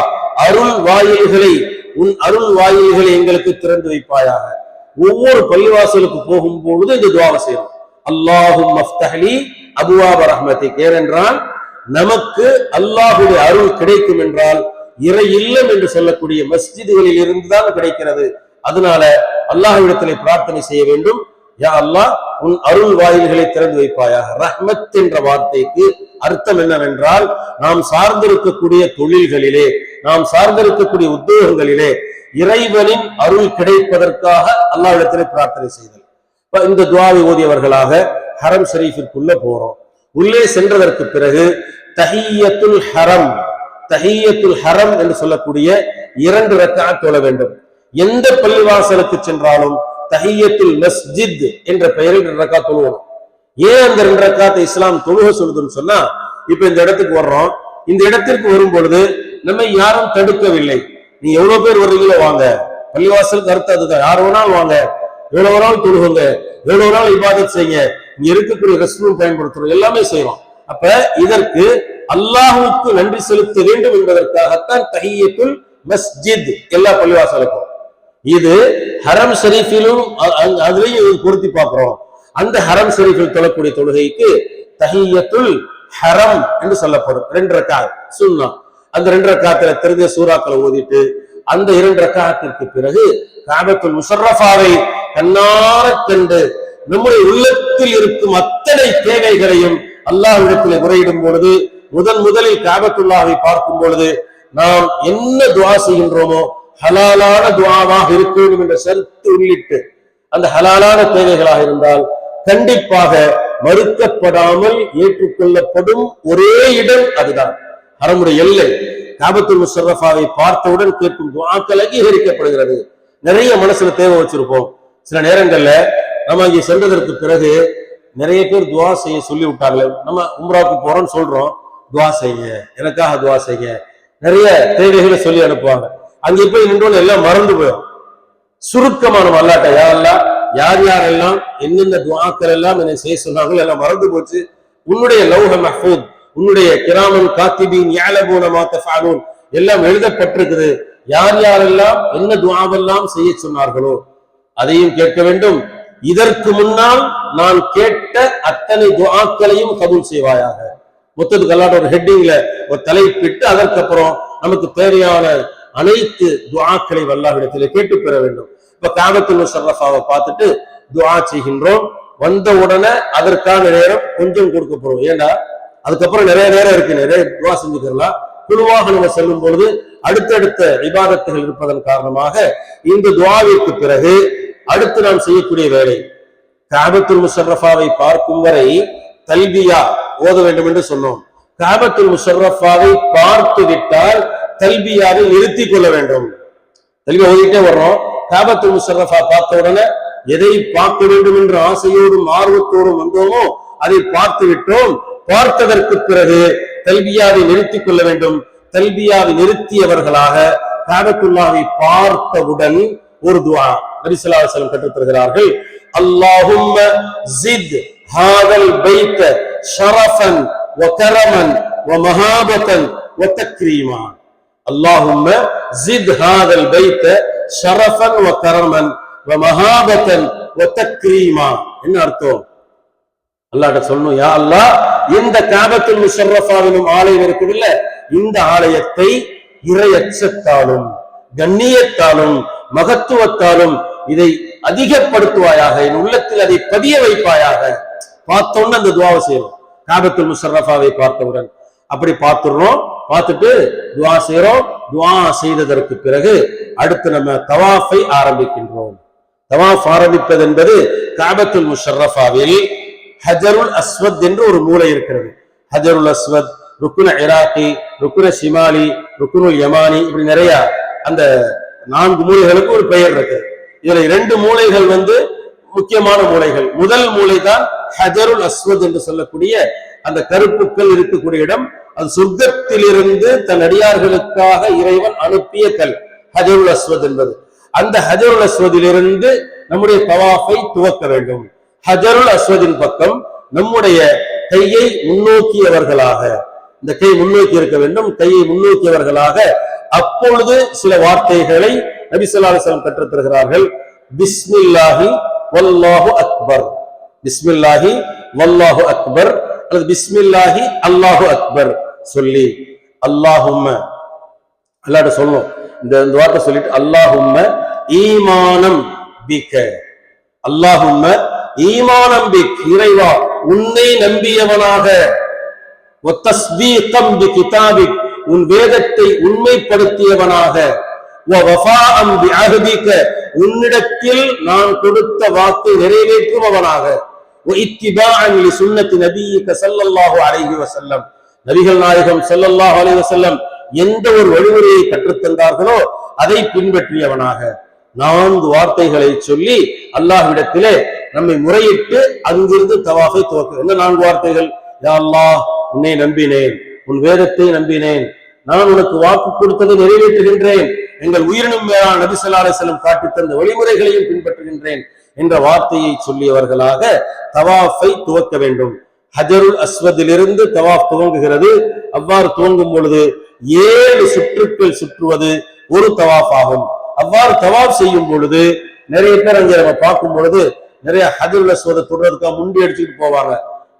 Speaker 1: உன் அருள் வாயில்களை எங்களுக்கு திறந்து வைப்பாயாக. ஒவ்வொரு பள்ளிவாசலுக்கு போகும் பொழுது இந்த துஆவை செய்யணும். அல்லாஹும்ம ஃப்தஹ் லி அபுவாப ரஹ்மத்திக். ஏனென்றால் நமக்கு அல்லாஹுடைய அருள் கிடைக்கும் என்றால் இறை இல்லம் என்று சொல்லக்கூடிய மஸ்ஜிதுகளில் இருந்துதான் கிடைக்கிறது. அதனால அல்லாஹ்விடத்திலே பிரார்த்தனை செய்ய வேண்டும். யா அல்லாஹ், உன் அருள் வாயில்களை திறந்து வைப்பாயாக. ரஹ்மத் என்ற வார்த்தைக்கு அர்த்தம் என்னவென்றால், நாம் சார்ந்திருக்கக்கூடிய தொழில்களிலே, நாம் சார்ந்திருக்கக்கூடிய உத்தியோகங்களிலே இறைவனின் அருள் கிடைப்பதற்காக அல்லாஹ்விடத்திலே பிரார்த்தனை செய்தல். இந்த துஆவை ஓதியவர்களாக ஹரம் ஷரீஃபிற்குள்ள போறோம். உள்ளே சென்றதற்கு பிறகு தஹிய்யத்துல் ஹரம் என்று சொல்லக்கூடிய 2 ரக்அத் தொழ வேண்டும். எந்த பள்ளிவாசலுக்கு சென்றாலும் தஹிய்யத்துல் மஸ்ஜித் என்ற பெயரில் 2 ரக்அத் தொழுவோம். ஏன் அந்த 2 ரக்அத்தை இஸ்லாம் தொழுக சொல்லுதுன்னு சொன்னா, இப்ப இந்த இடத்துக்கு வர்றோம். இந்த இடத்திற்கு வரும் பொழுது நம்மை யாரும் தடுக்கவில்லை. நீ எவ்வளவு பேர் வர்றீங்களோ வாங்க, பள்ளிவாசல் கருத்து அதுதான், யார் வேணாலும் வாங்க, எவ்வளவு நாள் தொழுகுங்க, எவ்வளவு நாள் இபாதத் செய்யுங்க, இங்க இருக்கக்கூடிய ரெஸ்ட் ரூம் பயன்படுத்துறோம், எல்லாமே செய்யறோம். அப்ப இதற்கு அல்லாஹுக்கு நன்றி செலுத்த வேண்டும் என்பதற்காகத்தான் தஹிய்யத்துல் மஸ்ஜித் எல்லா பள்ளிவாசலுக்கும். இது ஹரம் ஷரீஃபிலும் அதுலயும் பொருத்தி பார்க்கிறோம். அந்த ஹரம் ஷரீஃபில் தொழக்கூடிய தொழுகைக்கு தஹிய்யத்துல் ஹரம் என்று சொல்லப்படும். 2 ரக்காத் சுன்னா. அந்த 2 ரக்காத்துல தெரிஞ்ச சூறாக்களை ஓதிட்டு அந்த 2 ரக்காத்திற்கு பிறகு காபத்துல் முஷர்ரஃபாவை கண்ணார கண்டு நம்முடைய உள்ளத்தில் இருக்கும் அத்தனை தேவைகளையும் அல்லாஹ்விடத்தில் முறையிடும் பொழுது, முதலில் காபத்துல்லாவை பார்க்கும் பொழுது நாம் என்ன துஆ செய்கின்றோமோ ஹலாலான துஆவாக இருக்க வேண்டும் என்ற ஷர்த்து உள்ளிட்டு அந்த ஹலாலான தேவைகளாக இருந்தால் கண்டிப்பாக மறுக்கப்படாமல் ஏற்றுக்கொள்ளப்படும் ஒரே இடம் அதுதான் ஹரமுடைய எல்லை. காபத்துல் முஷர்ரஃபாவை பார்த்தவுடன் கேட்கும் துஆக்கள் அங்கீகரிக்கப்படுகிறது. நிறைய மனசுல தேவை வச்சிருப்போம். சில நேரங்கள்ல நம்ம இங்க சென்றதற்கு பிறகு நிறைய பேர் துஆ செய்ய சொல்லி விட்டாங்களே, நம்ம உம்ராவுக்கு போறோம்னு சொல்றோம், துஆ செய்யுங்க, எனக்காக துஆ செய்யுங்க, நிறைய தேவைகளை சொல்லி அனுப்புவாங்க. அங்க போய் நின்றோன்னு எல்லாம் மறந்து போயிடும். சுருக்கமான அல்லாட்ட யா அல்லாஹ் யார் யாரெல்லாம் என்னென்ன துஆக்கள் எல்லாம் என்னை செய்ய சொன்னார்கள் எல்லாம் மறந்து போச்சு. உன்னுடைய லௌஹ மஹ்ஃபூத், உன்னுடைய கிராமன் காத்திபீன் யஅலமூன மா தஃஅலூன் எல்லாம் எழுதப்பட்டிருக்குது. யார் யாரெல்லாம் என்ன துஆவெல்லாம் செய்ய சொன்னார்களோ அதையும் கேட்க வேண்டும். இதற்கு முன்னால் நான் கேட்ட அத்தனை துஆக்களையும் கபூல் செய்வாயாக. மொத்தத்துக்கு அல்லாஹ் ஒரு ஹெட்டிங்ல ஒரு தலைப்பிட்டு அதற்கப்புறம் நமக்கு தேவையான அனைத்து துஆக்களை அல்லாஹ்விடத்திலே கேட்டு பெற வேண்டும். இப்ப காபத்துல் முஷர்ரஃபாவை பார்த்துட்டு துஆ செய்கின்றோம். வந்த உடனே அதற்கான நேரம் கொஞ்சம் கொடுக்க போறோம். ஏன்னா அதுக்கப்புறம் நிறைய நேரம் இருக்கு, நிறைய துஆ செஞ்சுக்கலாம். குழுவாக நம்ம செல்லும் பொழுது அடுத்தடுத்த இபாதத்துகள் இருப்பதன் காரணமாக இந்த துஆவிற்கு பிறகு அடுத்து நாம் செய்யக்கூடிய வேலை, காபத்துல் முஷர்ரஃபாவை பார்க்கும் வரை தல்பியா ஓத வேண்டும் என்று சொன்னோம். காபத்துல் முஷர்ரஃபாவை பார்த்து விட்டால் தல்பியாவை நிறுத்திக் கொள்ள வேண்டும். தல்பியா ஓதிட்டே வர்றோம். காபத்துல் முஷர்ரஃபா பார்த்த உடனே எதை பார்க்க வேண்டும் என்ற ஆசையோடும் ஆர்வத்தோடும் வந்தோமோ அதை பார்த்து விட்டோம். பார்த்ததற்கு பிறகு தல்பியாவை நிறுத்திக் கொள்ள வேண்டும். தல்பியாவை நிறுத்தியவர்களாக காபத்துல்லாவை பார்த்தவுடன் ஒரு துஆ நபி ஸல்லல்லாஹு அலைஹி வஸல்லம் கற்றுத் தருகிறார்கள். அல்லாஹும்ம ஜித் ஹாதல் பைத ஷரஃபன் வ கரமன் வ மஹாபதன் வ தக்ரீமா. அல்லாஹும்ம ஜித் ஹாதல் பைத ஷரஃபன் வ கரமன் வ மஹாபதன் வ தக்ரீமா. என்ன அர்த்தம்? அல்லாஹ்ட்ட சொல்லணும், யா அல்லாஹ் இந்த காபத்துல் முஷர்ரஃபாவினும் ஆலயம் இருக்குதில்ல, இந்த ஆலயத்தை இறையச்சத்தாலும் கண்ணியத்தாலும் மகத்துவத்தாலும் இதை அதிகப்படுத்துவாயாக, என் உள்ளத்தில் அதை பதிய வைப்பாயாக. பார்த்தோன்னு அந்த துஆவை செய்யணும். காபத்துல் முஷர்ரஃபாவை பார்த்தவுடன் அப்படி பார்த்துடுறோம். பார்த்துட்டு துஆ செய்யறோம். துஆ செய்ததற்கு பிறகு அடுத்து நம்ம தவாஃபை ஆரம்பிக்கின்றோம். தவாஃப் ஆரம்பிப்பது என்பது காபத்துல் முஷர்ரஃபாவில் ஹஜருல் அஸ்வத் என்று ஒரு மூலை இருக்கிறது. ஹஜருல் அஸ்வத், ருக்குன இராக்கி, ருக்குன ஷிமாலி, ருக்குனுல் யமானி, இப்படி நிறைய அந்த 4 மூலைகளுக்கு ஒரு பெயர் இருக்கு. இதுல 2 மூலைகள் முக்கியமான மூலைகள். முதல் மூலை தான் ஹஜருல் அஸ்வத் என்று சொல்லக்கூடிய அந்த கருப்புக்கள் இருக்கக்கூடிய இடம். அது சொர்க்கத்திலிருந்து தன் அடியார்களுக்காக இறைவன் அனுப்பிய கல் ஹஜருல் அஸ்வத் என்பது. அந்த ஹஜருல் அஸ்வதிலிருந்து நம்முடைய தவாஃபை துவக்க வேண்டும். ஹஜருல் அஸ்வதின் பக்கம் நம்முடைய கையை முன்னோக்கியவர்களாக, இந்த கை முன்னோக்கி இருக்க வேண்டும். கையை முன்னோக்கியவர்களாக அப்பொழுது சில வார்த்தைகளை நபி ஸல்லல்லாஹு அலைஹி வஸல்லம் கற்றுத் தருகிறார்கள். பிஸ்மில்லாஹி வல்லாஹு அக்பர், பிஸ்மில்லாஹி வல்லாஹு அக்பர் அல்லது பிஸ்மில்லாஹி அல்லாஹு அக்பர் சொல்லி அல்லாஹும்ம அல்லாஹ்ட்ட சொல்லணும். இந்த வார்த்தை சொல்லிட்டு அல்லாஹும்ம ஈமானம் பிக, அல்லாஹும்ம ஈமானம் பிக், இறைவா உன்னை நம்பியவனாக, வத்தஸ்தீகம் பிகிதாபிக், உன் வேதத்தை உண்மைப்படுத்தியவனாக, வஃபாஅம் பிஅஹதிக, உன்னிடத்தில் நான் கொடுத்த வாக்கை நிறைவேற்றுபவனாக, வஇத்திபாஅன் லிசுன்னத்தி நபியிக ஸல்லல்லாஹு அலைஹி வஸல்லம், நபிகள் நாயகம் ஸல்லல்லாஹு அலைஹி வஸல்லம் எந்த ஒரு வழிமுறையை கற்றுத்தந்தார்களோ அதை பின்பற்றியவனாக 4 வார்த்தைகளை சொல்லி அல்லாஹ்விடத்திலே நம்மை முறையிட்டு அங்கிருந்து தவாஃபை துவக்க. என்ன 4 வார்த்தைகள்? யா அல்லாஹ் உன்னை நம்பினேன், உன் வேதத்தை நம்பினேன், நான் உனக்கு வாக்கு கொடுத்ததை நிறைவேற்றுகின்றேன், எங்கள் உயிரினும் மேலான நபி ஸல்லல்லாஹு அலைஹி வஸல்லம் காட்டி தந்த வழிமுறைகளையும் பின்பற்றுகின்றேன் என்ற வார்த்தையை சொல்லியவர்களாக தவாஃபை துவக்க வேண்டும். ஹஜருல் அஸ்வதிலிருந்து தவாஃப் துவங்குகிறது. அவ்வாறு துவங்கும் பொழுது 7 சுற்றுக்கள் சுற்றுவது ஒரு தவாஃப் ஆகும். அவ்வாறு தவாஃப் செய்யும் பொழுது நிறைய பேர் அங்கே நம்ம பார்க்கும் பொழுது நிறைய ஹஜருல் அஸ்வதை தொடுறதுக்காக முண்டி அடிச்சுட்டு போவாங்க.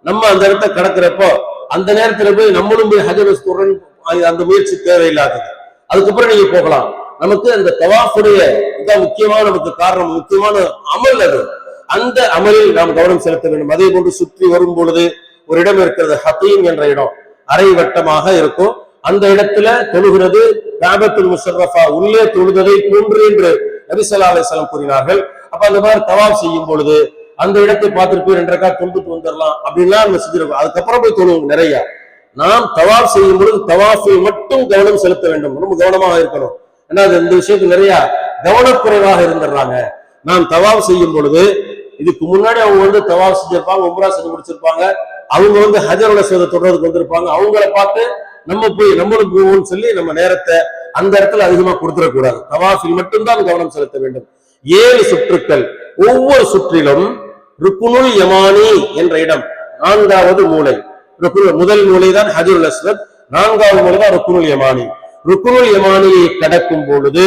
Speaker 1: நம்ம அந்த இடத்த கடக்கிறப்போ அந்த நேரத்துல போய் நம்மளும் போய் ஹஜருல் அஸ்வத் அந்த முயற்சி தேவையில்லாதது. அதுக்கப்புறம் நீங்க போகலாம். நமக்கு அந்த தவாஃபுடைய இதான் முக்கியமான நமக்கு காரணம், முக்கியமான அமல் அது. அந்த அமலில் நாம் கவனம் செலுத்த வேண்டும். அதே போன்று சுற்றி வரும் பொழுது ஒரு இடம் இருக்கிறது, ஹதீம் என்ற இடம், அரை வட்டமாக இருக்கும். அந்த இடத்துல தொழுகிறது காபத்துல் முஷர்ரஃபா, உள்ளே தொழுததை போன்று என்று நபி ஸல்லல்லாஹு அலைஹி வஸல்லம் கூறினார்கள். அப்ப அந்த மாதிரி தவாஃப் செய்யும் பொழுது அந்த இடத்தை பார்த்துட்டு போய் 2 ரக்காத் தொழுதுட்டு வந்துடலாம் அப்படின்லாம் நம்ம செஞ்சிருக்கோம். அதுக்கப்புறம் போய் தொழுவோம் நிறைய. நாம் தவாஃப் செய்யும் பொழுது தவாஃபில் மட்டும் கவனம் செலுத்த வேண்டும். ரொம்ப கவனமாக இருக்கணும். ஏன்னா இந்த விஷயத்துக்கு நிறைய கவனக்குறைவாக இருந்துடுறாங்க. நாம் தவாஃப் செய்யும் பொழுது இதுக்கு முன்னாடி அவங்க தவாஃப் செஞ்சிருப்பாங்க, உம்ரா செஞ்சு முடிச்சிருப்பாங்க, அவங்க ஹஜருல் அஸ்வதை தொடர்றதுக்கு வந்திருப்பாங்க. அவங்கள பார்த்து நம்ம போய் நம்மளும் போவோம்னு சொல்லி நம்ம நேரத்தை அந்த இடத்துல அதிகமா கொடுத்துடக்கூடாது. தவாஃபில் மட்டும்தான் கவனம் செலுத்த வேண்டும். 7 சுற்றுக்கள். ஒவ்வொரு சுற்றிலும் ருக்குனுல் யமானி என்ற இடம் 4வது மூலை. முதல் மூலை தான் ஹஜருல் அஸ்வத், 4வது மூலை தான் ருக்குனுல் யமானி. ருக்குனுல் யமானியை கடக்கும் பொழுது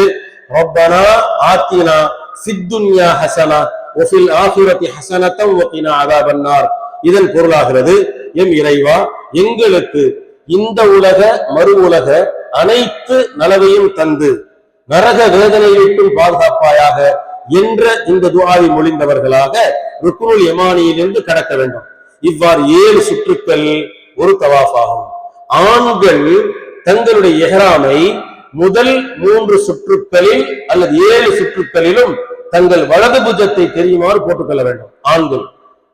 Speaker 1: ரப்பனா ஆத்தினா ஃபித் துன்யா ஹஸனா வ ஃபில் ஆகிரத்தி ஹஸனத்தன் வ கினா அஸாபன்னார். இதன் பொருளாகிறது, எம் இறைவா, எங்களுக்கு இந்த உலக மறு உலக அனைத்து நலவையும் தந்து நரக வேதனையை விட்டும் பாதுகாப்பாயாக என்ற இந்த துஆவை மொழிந்தவர்களாக ருக்குனுல் யமானியிலிருந்து கடக்க வேண்டும். இவ்வாறு 7 சுற்றுக்கள் ஒரு தவாஃப் ஆகும். ஆண்கள் தங்களுடைய இஹ்ராமை முதல் 3 சுற்றுக்களில் அல்லது 7 சுற்றுக்களிலும் தங்கள் வலது புஜத்தை தெரியுமாறு போட்டுக்கொள்ள வேண்டும். ஆண்கள்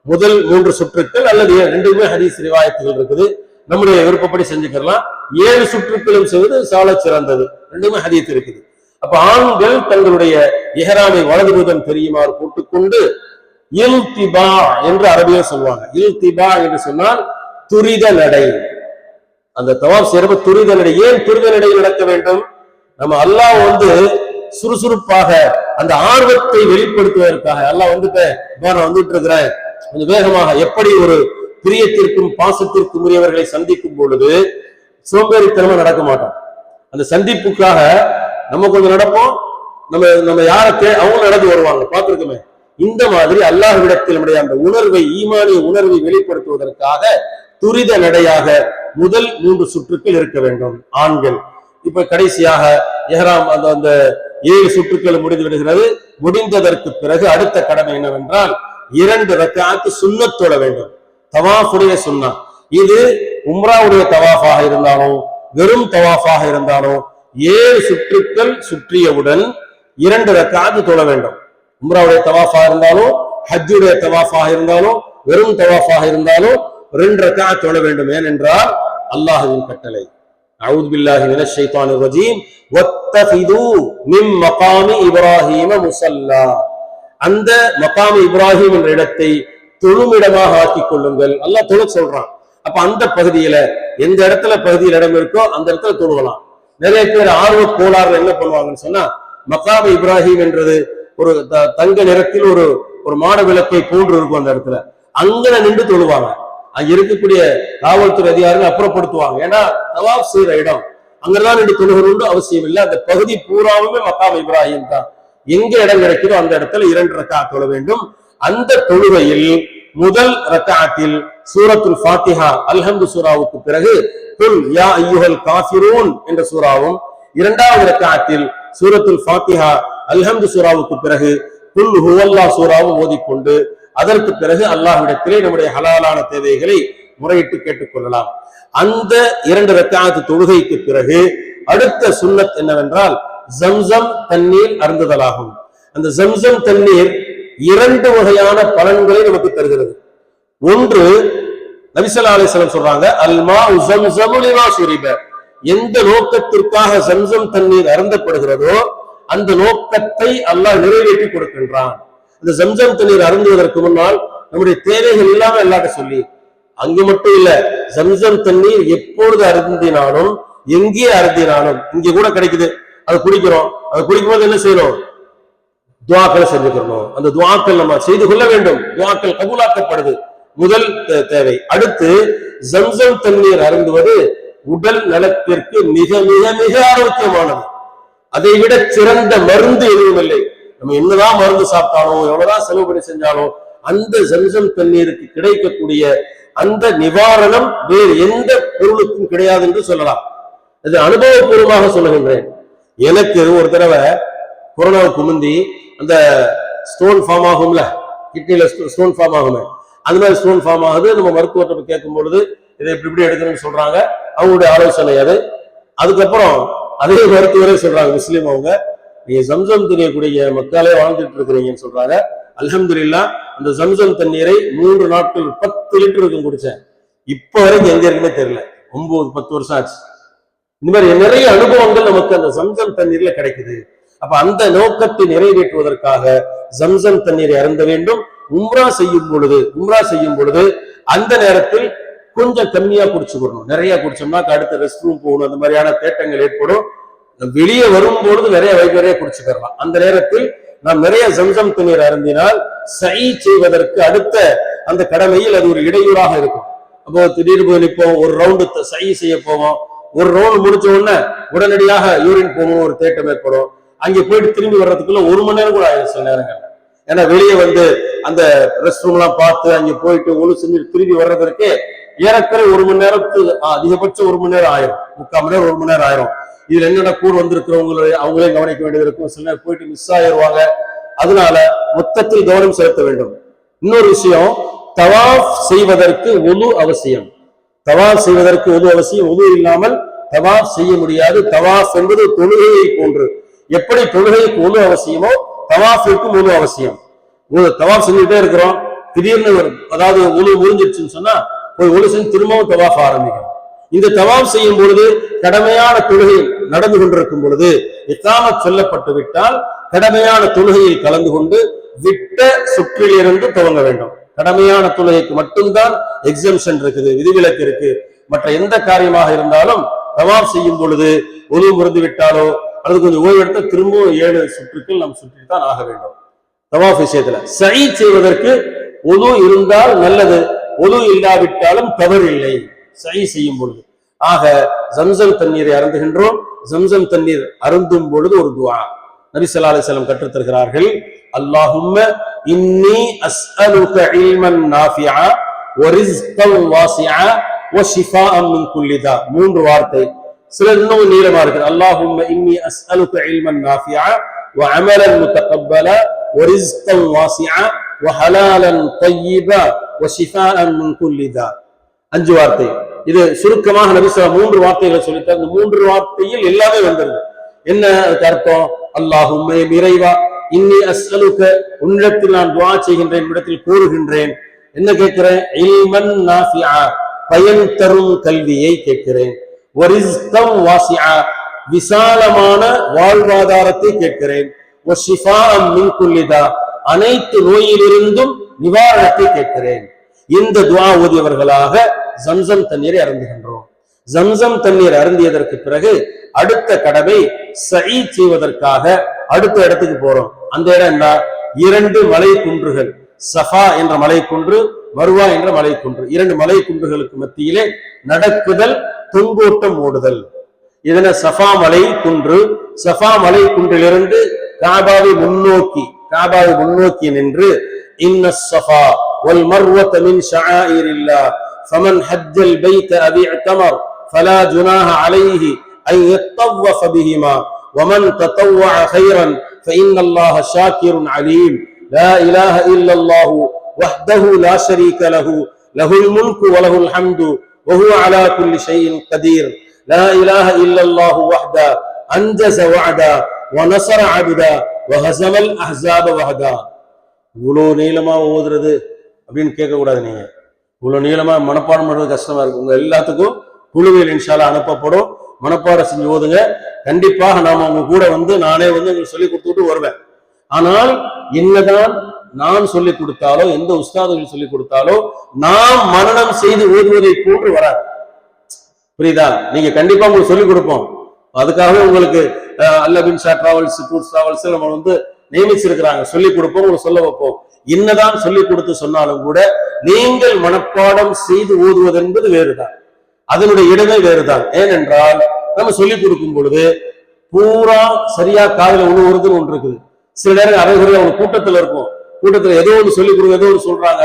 Speaker 1: முதல் 3 சுற்றுக்கள் அல்லது 2மே ஹதீஸ் ரிவாயத்துகள் இருக்குது, நம்முடைய விருப்பப்படி செஞ்சுக்கலாம். 7 சுற்றுக்களும் செய்வது சால சிறந்தது, 2மே ஹதீஸ் இருக்குது. அப்ப ஆண்கள் தங்களுடைய இஹ்ராமை வலது புஜம் தெரியுமாறு போட்டுக்கொண்டு இல்திபா என்று அரபியில் சொல்லுவாங்க. இல்திபா என்று சொன்னால் துரித நடை. அந்த தவாஃப் செய்யறப்ப துரித நடை. ஏன் துரித நடை நடக்க வேண்டும்? நம்ம அல்லாஹ் சுறுசுறுப்பாக அந்த ஆர்வத்தை வெளிப்படுத்துவதற்காக அல்லாஹ் நான் வந்துட்டு இருக்கிறேன் கொஞ்சம் வேகமாக. எப்படி ஒரு பிரியத்திற்கும் பாசத்திற்கும் உரியவர்களை சந்திக்கும் பொழுது சோம்பேறித்தனமா நடக்க மாட்டோம். அந்த சந்திப்புக்காக நம்ம கொஞ்சம் நடப்போம், நம்ம யார அவங்க நடந்து வருவாங்க, பார்த்திருக்கோமே. இந்த மாதிரி அல்லாஹ்விடத்தில் நம்முடைய அந்த உணர்வை, ஈமானிய உணர்வை வெளிப்படுத்துவதற்காக துரித நடையாக முதல் 3 சுற்றுக்கள் இருக்க வேண்டும் ஆண்கள். இப்ப கடைசியாக இஹ்ராம் அந்த 7 சுற்றுக்கள் முடிந்து விடுகிறது. முடிந்ததற்கு பிறகு அடுத்த கடமை என்னவென்றால் 2 ரக்காத் சுன்னத் தொழ வேண்டும். தவாஃபுடைய சுன்னா. இது உம்ராவுடைய தவாஃபாக இருந்தாலும் வெறும் தவாஃபாக இருந்தாலும் 7 சுற்றுக்கள் சுற்றியவுடன் 2 ரக்காத் தொழ வேண்டும். உம்ராவுடைய தவாஃபாக இருந்தாலும் ஹஜ்ஜுடைய தவாஃபாக இருந்தாலும் வெறும் தவாஃபாக இருந்தாலும் 2 ரக்காத் தொழ வேண்டும். ஏனென்றால் அல்லாஹ்வின் கட்டளை. அஊது பில்லாஹி மினஷ் ஷைத்தானிர் ரஜீம் வத்தஃபிது மின் மகாமி இப்ராஹீம முஸல்லா. அந்த மகாமி இப்ராஹிம் என்ற இடத்தை தொழுமிடமாக ஆக்கிக் கொள்ளுங்கள். அல்லாஹ் தொழ சொல்றான். அப்ப அந்த பகுதியில எந்த பகுதியில் இடம் இருக்கோ அந்த இடத்துல தொழுகலாம். நிறைய பேர் ஆர்வ கோளாறுல என்ன பண்ணுவாங்கன்னு சொன்னா, மகாமி இப்ராஹிம் என்றது ஒரு தங்க நிறத்தில் ஒரு மாட விளக்கை போன்று இருக்கும். அந்த இடத்துல அங்க நின்று தொழுவாங்க. அங்க இருக்கக்கூடிய காவல்துறை அதிகாரிகள் அப்புறப்படுத்துவாங்க. ஏன்னா தவாஃப் செய்யற இடம் அங்கதான் நின்று தொழுகணும்னு அவசியம் இல்லை. அந்த பகுதி பூராவுமே மகாம் இப்ராஹிம் தான். எங்க இடம் கிடைக்கிறதோ அந்த இடத்துல 2 ரக்காத் தொழ வேண்டும். அந்த தொழுகையில் முதல் ரக்காத்தில் சூரத்துல் ஃபாத்திஹா அல்ஹம்து சூராவுக்கு பிறகு குல் யா அய்யுஹல் காஃபிரூன் என்ற சூராவும், 2வது ரக்காத்தில் சூரத்துல் ஃபாத்திஹா அல்ஹம்து சூராவுக்கு பிறகு குல் ஹுவல்லாஹ் சூராவும் ஓதிக்கொண்டு அதற்கு பிறகு அல்லாஹ்விடத்திலே நம்முடைய ஹலாலான தேவைகளை முறையிட்டு கேட்டுக்கொள்ளலாம். அந்த 2 ரக்காத் தொழுகைக்கு பிறகு அடுத்த சுன்னத் என்னவென்றால் ஜம்சம் தண்ணீர் அருந்துதலாகும். அந்த ஜம்சம் தண்ணீர் 2 வகையான பலன்களை நமக்கு தருகிறது. ஒன்று, நபி ஸல்லல்லாஹு அலைஹி வஸல்லம் சொல்றாங்க, அல்மாஉ ஸம்ஸமு லிமா ஷுரிப. எந்த நோக்கத்திற்காக ஜம்சம் தண்ணீர் அருந்தப்படுகிறதோ அந்த நோக்கத்தை அல்லாஹ் நிறைவேற்றி கொடுக்கின்றான். அந்த ஜம்சம் தண்ணீர் அருந்துவதற்கு முன்னால் நம்முடைய தேவைகள் இல்லாம எல்லாட்ட சொல்லி, அங்கு மட்டும் இல்ல, ஜம்சம் தண்ணீர் எப்பொழுது அருந்தினாலும் எங்கே அருந்தினாலும், இங்க கூட கிடைக்குது, அதை குடிக்கிறோம். அதை குடிக்கும்போது என்ன செய்யணும்? துஆக்களை செஞ்சுக்கணும். அந்த துஆக்கள் நம்ம செய்து கொள்ள வேண்டும். துஆக்கள் கபூலாக்கப்படுது, முதல் தேவை. அடுத்து ஜம்சம் தண்ணீர் அருந்துவது உடல் நலத்திற்கு மிக மிக மிக ஆரோக்கியமானது. அதை விட சிறந்த மருந்து எதுவும் இல்லை. நம்ம என்னதான் மருந்து சாப்பிட்டாலும் எவ்வளவுதான் செலவு பண்ணி செஞ்சாலும் அந்த ஜம்சம் தண்ணீருக்கு கிடைக்கக்கூடிய அந்த நிவாரணம் வேறு எந்த பொருளுக்கும் கிடையாது என்று சொல்லலாம். இது அனுபவபூர்வமாக சொல்லுகின்றேன். எனக்கு ஒரு தடவை கொரோனாவுக்கு முந்தி அந்த ஸ்டோன் ஃபார்ம் ஆகும்ல, கிட்னில ஸ்டோன் ஃபார்ம் ஆகுமே, அந்த மாதிரி ஸ்டோன் ஃபார்ம் ஆகுது. நம்ம மருத்துவத்தை கேட்கும் பொழுது இதை இப்படி எடுக்கணும்னு சொல்றாங்க, அவங்களுடைய ஆலோசனை அது. அதுக்கப்புறம் அதே மருத்துவரே சொல்றாங்க, முஸ்லீம் அவங்க, நீங்க ஜம்சம் தண்ணீர் மக்களே வாழ்ந்துட்டு இருக்கிறீங்கன்னு சொல்றாங்க. அல்ஹம்துலில்லாஹ் அந்த ஜம்சம் தண்ணீரை 3 நாட்கள் 10 லிட்டர் இருக்கும் குடிச்சேன். இப்ப வரைக்கும் எங்க இருக்குமே தெரியல. 9-10 வருஷம் ஆச்சு. இந்த மாதிரி நிறைய அனுபவங்கள் நமக்கு அந்த ஜம்சம் தண்ணீர்ல கிடைக்குது. அப்ப அந்த நோக்கத்தை நிறைவேற்றுவதற்காக ஜம்சம் தண்ணீரை அருந்த வேண்டும். உம்ரா செய்யும் பொழுது அந்த நேரத்தில் கொஞ்சம் கம்மியா குடிச்சுக்கணும். நிறைய குடிச்சோம்னா அடுத்த ரெஸ்ட் ரூம் போகணும், அந்த மாதிரியான தேட்டங்கள் ஏற்படும். வெளியே வரும்பொழுது நிறைய குடிச்சுக்கலாம். அந்த நேரத்தில் நாம் நிறைய ஜம்சம் தண்ணீர் அருந்தினால் சை செய்வதற்கு அடுத்த அந்த கடமையில் அது ஒரு இடையூறாக இருக்கும். அப்போ திடீர்னு போய் நிற்போம், ஒரு ரவுண்டு சை செய்ய போவோம், ஒரு ரவுண்ட் முடிச்ச உடனே உடனடியாக யூரின் போகணும், ஒரு தேட்டம் ஏற்படும். அங்கே போயிட்டு திரும்பி வர்றதுக்குள்ள 1 மணி நேரம் கூட ஆயிடும் சில நேரங்கள். ஏன்னா வெளியே வந்து அந்த ரெஸ்ட் ரூம் எல்லாம் பார்த்து அங்கே போயிட்டு ஒழு செஞ்சு திரும்பி வர்றதற்கு ஏறக்குறை 1 மணி நேரத்துக்கு அதிகபட்சம் 1 மணி நேரம் ஆயிரும், 3/4 மணி நேரம் 1 மணி நேரம் ஆயிரும். இதுல என்னென்ன கூட வந்திருக்கிறவங்களை அவங்களே கவனிக்க வேண்டியது இருக்கும். சில நேரம் போயிட்டு மிஸ் ஆயிடுவாங்க. அதனால மொத்தத்தில் கவனம் செலுத்த வேண்டும். இன்னொரு விஷயம், தவாஃப் செய்வதற்கு ஒது அவசியம். தவாஃப் செய்வதற்கு ஒது அவசியம். ஒது இல்லாமல் தவாஃப் செய்ய முடியாது. தவாஃப் என்பது தொழுகையை போன்று. எப்படி தொழுகைக்கு ஒது அவசியமோ தவாஃபிற்கும் ஒது அவசியம். தவாஃப் செஞ்சுட்டே இருக்கிறோம், திடீர்னு அதாவது ஒது முடிஞ்சிருச்சுன்னு சொன்னா போய் ஒது செஞ்சு திரும்பவும் தவாஃப் ஆரம்பிக்கும். இந்த தவாஃப் செய்யும் பொழுது கடமையான தொழுகை நடந்து கொண்டிருக்கும் பொழுது இக்காமத் சொல்லப்பட்டு விட்டால் கடமையான தொழுகையில் கலந்து கொண்டு விட்ட சுற்றிலிருந்து துவங்க வேண்டும். கடமையான தொழுகைக்கு மட்டும்தான் எக்ஸம்ஷன் இருக்குது, விதிவிலக்கு இருக்கு. மற்ற எந்த காரியமாக இருந்தாலும் தவாஃப் செய்யும் பொழுது ஒது முறிந்து விட்டாலோ அல்லது கொஞ்சம் ஓய்வெடுத்த திரும்பவும் 7 சுற்றுக்கள் நாம் சுற்றித்தான் ஆக வேண்டும். தவாஃப் விஷயத்துல சை செய்வதற்கு ஒது இருந்தால் நல்லது, ஒது இல்லாவிட்டாலும் தவறு இல்லை சை செய்யும் பொழுது. ஆக ஜம்சம் தண்ணீரை அருந்துகின்றோம். ஜம்சம் தண்ணீர் அருந்தும் பொழுது ஒரு துஆ நபி ஸல்லல்லாஹு அலைஹி வஸல்லம் கற்றுத் தருகிறார்கள். அல்லாஹும்ம இன்னி அஸ்அலுக இல்மன் நாஃபிஆ வ ரிஸ்கன் வாசிஆ வ ஷிஃபாஅன் மின் குல்லி தா. 3 வார்த்தை. சிலர் இன்னும் நீளமா இருக்கு. அல்லாஹும்ம இன்னி அஸ்அலுக இல்மன் நாஃபிஆ வ அமலன் முத்தகப்பலா வ ரிஸ்கன் வாசிஆ வ ஹலாலன் தய்யிபா வ ஷிஃபாஅன் மின் குல்லி தா. 5 வார்த்தை. இது சுருக்கமாக நபி ஸல்லல்லாஹு 3 வார்த்தைகளை சொல்லிட்டார். இந்த 3 வார்த்தையில் எல்லாமே வந்துருது. என்ன அதுக்கு அர்த்தம்? அல்லாஹும்ம இறைவா, இன்னி அஸ்அலுக, உன்னிடத்தில் நான் துஆ செய்கின்றேன், உன்னிடத்தில் கூறுகின்றேன். என்ன கேட்கிறேன்? இல்மன் நாஃபிஆ, பயன் தரும் கல்வியை கேட்கிறேன். வ ரிஸ்கன் வாசிஆ, விசாலமான வாழ்வாதாரத்தை கேட்கிறேன். வ ஷிஃபாஅன் மின் குல்லி தா, அனைத்து நோயிலிருந்தும் நிவாரணத்தை கேட்கிறேன். இந்த துஆ ஓதியவர்களாக ஜம்சம் தண்ணீரை அருந்துகின்றோம். ஜம்சம் தண்ணீர் அருந்தியதற்கு பிறகு அடுத்த கடமை சை செய்வதற்காக அடுத்த இடத்துக்கு போறோம். அந்த இடம் என்ன? 2 மலை குன்றுகள், சஃபா என்ற மலை குன்று, மர்வா என்ற மலை குன்று. 2 மலை குன்றுகளுக்கு மத்தியிலே நடக்குதல், தொங்கோட்டம் ஓடுதல். இதன சஃபா மலை குன்று. சஃபா மலை குன்றிலிருந்து காபாவை முன்னோக்கி நின்று இன்ன ஸஃபா வல் மர்வத மின் ஷஆயிரில்லாஹ் ஃபமன் ஹஜ்ஜல் பைத அவ் இஅ்தமர் ஃபலா ஜுனாஹ அலைஹி அன் யத்தவஃப பிஹிமா வமன் ததவ்வஅ கைரன் ஃபஇன்னல்லாஹ ஷாக்கிருன் அலீம். லா இலாஹ இல்லல்லாஹு வஹ்தஹு லா ஷரீக லஹு லஹுல் முல்கு வ லஹுல் ஹம்து வ ஹுவ அலா குல்லி ஷைஇன் கதீர். லா இலாஹ இல்லல்லாஹு வஹ்தஹு அன்ஜஸ வஅதா வ நஸர அப்தா வ ஹஸமல் அஹ்ஸாப வஹதா. இவ்வளவு நீளமா ஓதுறது அப்படின்னு கேட்க கூடாது. நீங்க இவ்வளவு நீளமா மனப்பாடம் பண்றது கஷ்டமா இருக்கு. உங்க எல்லாத்துக்கும் குழுவில் இன்ஷா அல்லாஹ் அனுப்பப்படும். மனப்பாடம் செஞ்சு ஓதுங்க. கண்டிப்பாக நாம உங்க கூட நானே உங்களுக்கு சொல்லி கொடுத்துட்டு வருவேன். ஆனால் என்னதான் நான் சொல்லிக் கொடுத்தாலோ, எந்த உஸ்தாதுகள் சொல்லிக் கொடுத்தாலோ, நாம் மனனம் செய்து ஓதுவதை போன்று வராது. புரியுதா? நீங்க கண்டிப்பா உங்களுக்கு சொல்லிக் கொடுப்போம். அதுக்காகவே உங்களுக்கு அல்லபின் ஷா டிராவல்ஸ் டூர்ஸ் டிராவல்ஸ் நம்ம வந்து நியமிச்சிருக்கிறாங்க, சொல்லிக் கொடுப்போம், உங்களுக்கு சொல்ல வைப்போம். என்னதான் சொல்லிக் கொடுத்து சொன்னாலும் கூட நீங்கள் மனப்பாடம் செய்து ஓதுவது என்பது வேறுதான், அதனுடைய இடமே வேறுதான். ஏனென்றால் நம்ம சொல்லிக் கொடுக்கும் பொழுது பூரா சரியா காதல உழுவுறதுன்னு ஒன்று இருக்குது. சில நேரம் அரைகுறையா ஒரு கூட்டத்துல இருக்கும், கூட்டத்துல ஏதோ ஒன்று சொல்லிக் கொடுங்க, ஏதோ ஒன்று சொல்றாங்க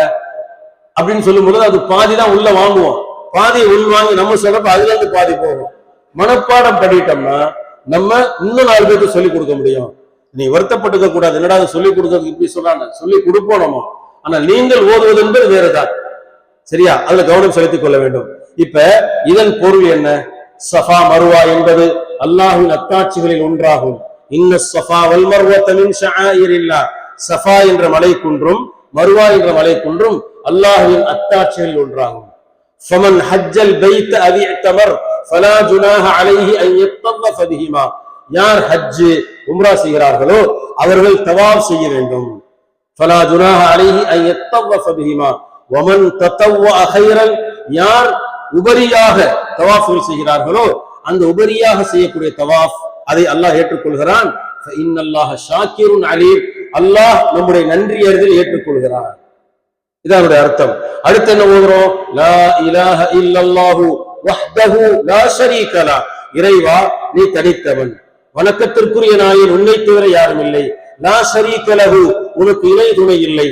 Speaker 1: அப்படின்னு சொல்லும் பொழுது அது பாதி தான் உள்ள வாங்குவோம், பாதியை உள் வாங்கி நம்ம சொல்றப்ப அதுல இருந்து பாதி போகும். மனப்பாடம் பண்ணிட்டோம்னா நம்ம இன்னும் 4 பேருக்கு சொல்லிக் கொடுக்க முடியும். நீ வருத்தப்பட்டுக்க கூடாது, என்னடா சொல்லிக் கொடுக்கறதுக்கு இப்படி சொல்றாங்க, சொல்லி கொடுப்போம் நம்ம. ஆனா நீங்கள் ஓதுவது என்பது வேறுதான், சரியா? அதுல கவனம் செலுத்திக் கொள்ள வேண்டும். இப்ப இதன் பொருள் என்ன? சஃபா மருவா என்பது அல்லாஹ்வின் அத்தாட்சிகளில் ஒன்றாகும். இன்ன ஸஃபா வல் மர்வத மின் ஷஆயிரில்லாஹ், சஃபா என்ற மலை குன்றும் மருவா என்ற மலை குன்றும் அல்லாஹ்வின் அத்தாட்சிகளில் ஒன்றாகும். ஃபமன் ஹஜ்ஜல் பைத் அவ் இஅ்தமர் ஃபலா ஜுனாஹ அலைஹி அன் யத்தவஃப பிஹிமா, யார் ஹஜ் உம்ரா செய்கிறார்களோ அவர்கள் தவாப் செய்ய வேண்டும். ஃபலா ஜுனாஹ அலைஹி அன் யத்தவஃப பிஹிமா வமன் ததவ்வஅ கைரன், யார் உபரியாக தவாஃப்கள் செய்கிறார்களோ அந்த உபரியாக செய்யக்கூடிய தவாஃப் அதை அல்லாஹ் ஏற்றுக்கொள்கிறான். இன்னல்லாஹ ஷாக்கிருன் அலீம், அல்லாஹ் நம்முடைய நன்றி அறிதல் ஏற்றுக்கொள்கிறான். இதான் அர்த்தம். அடுத்து என்ன ஓதுறோம்? லா இலாஹ இல்லல்லாஹு வஹ்தஹு லா ஷரீக லஹ், இறைவா நீ தனித்தவன், வணக்கத்திற்குரிய நாயன், உன்னை தவிர யாரும் இல்லை. லா ஷரீக லஹு, உனக்கு இணை துணை இல்லை.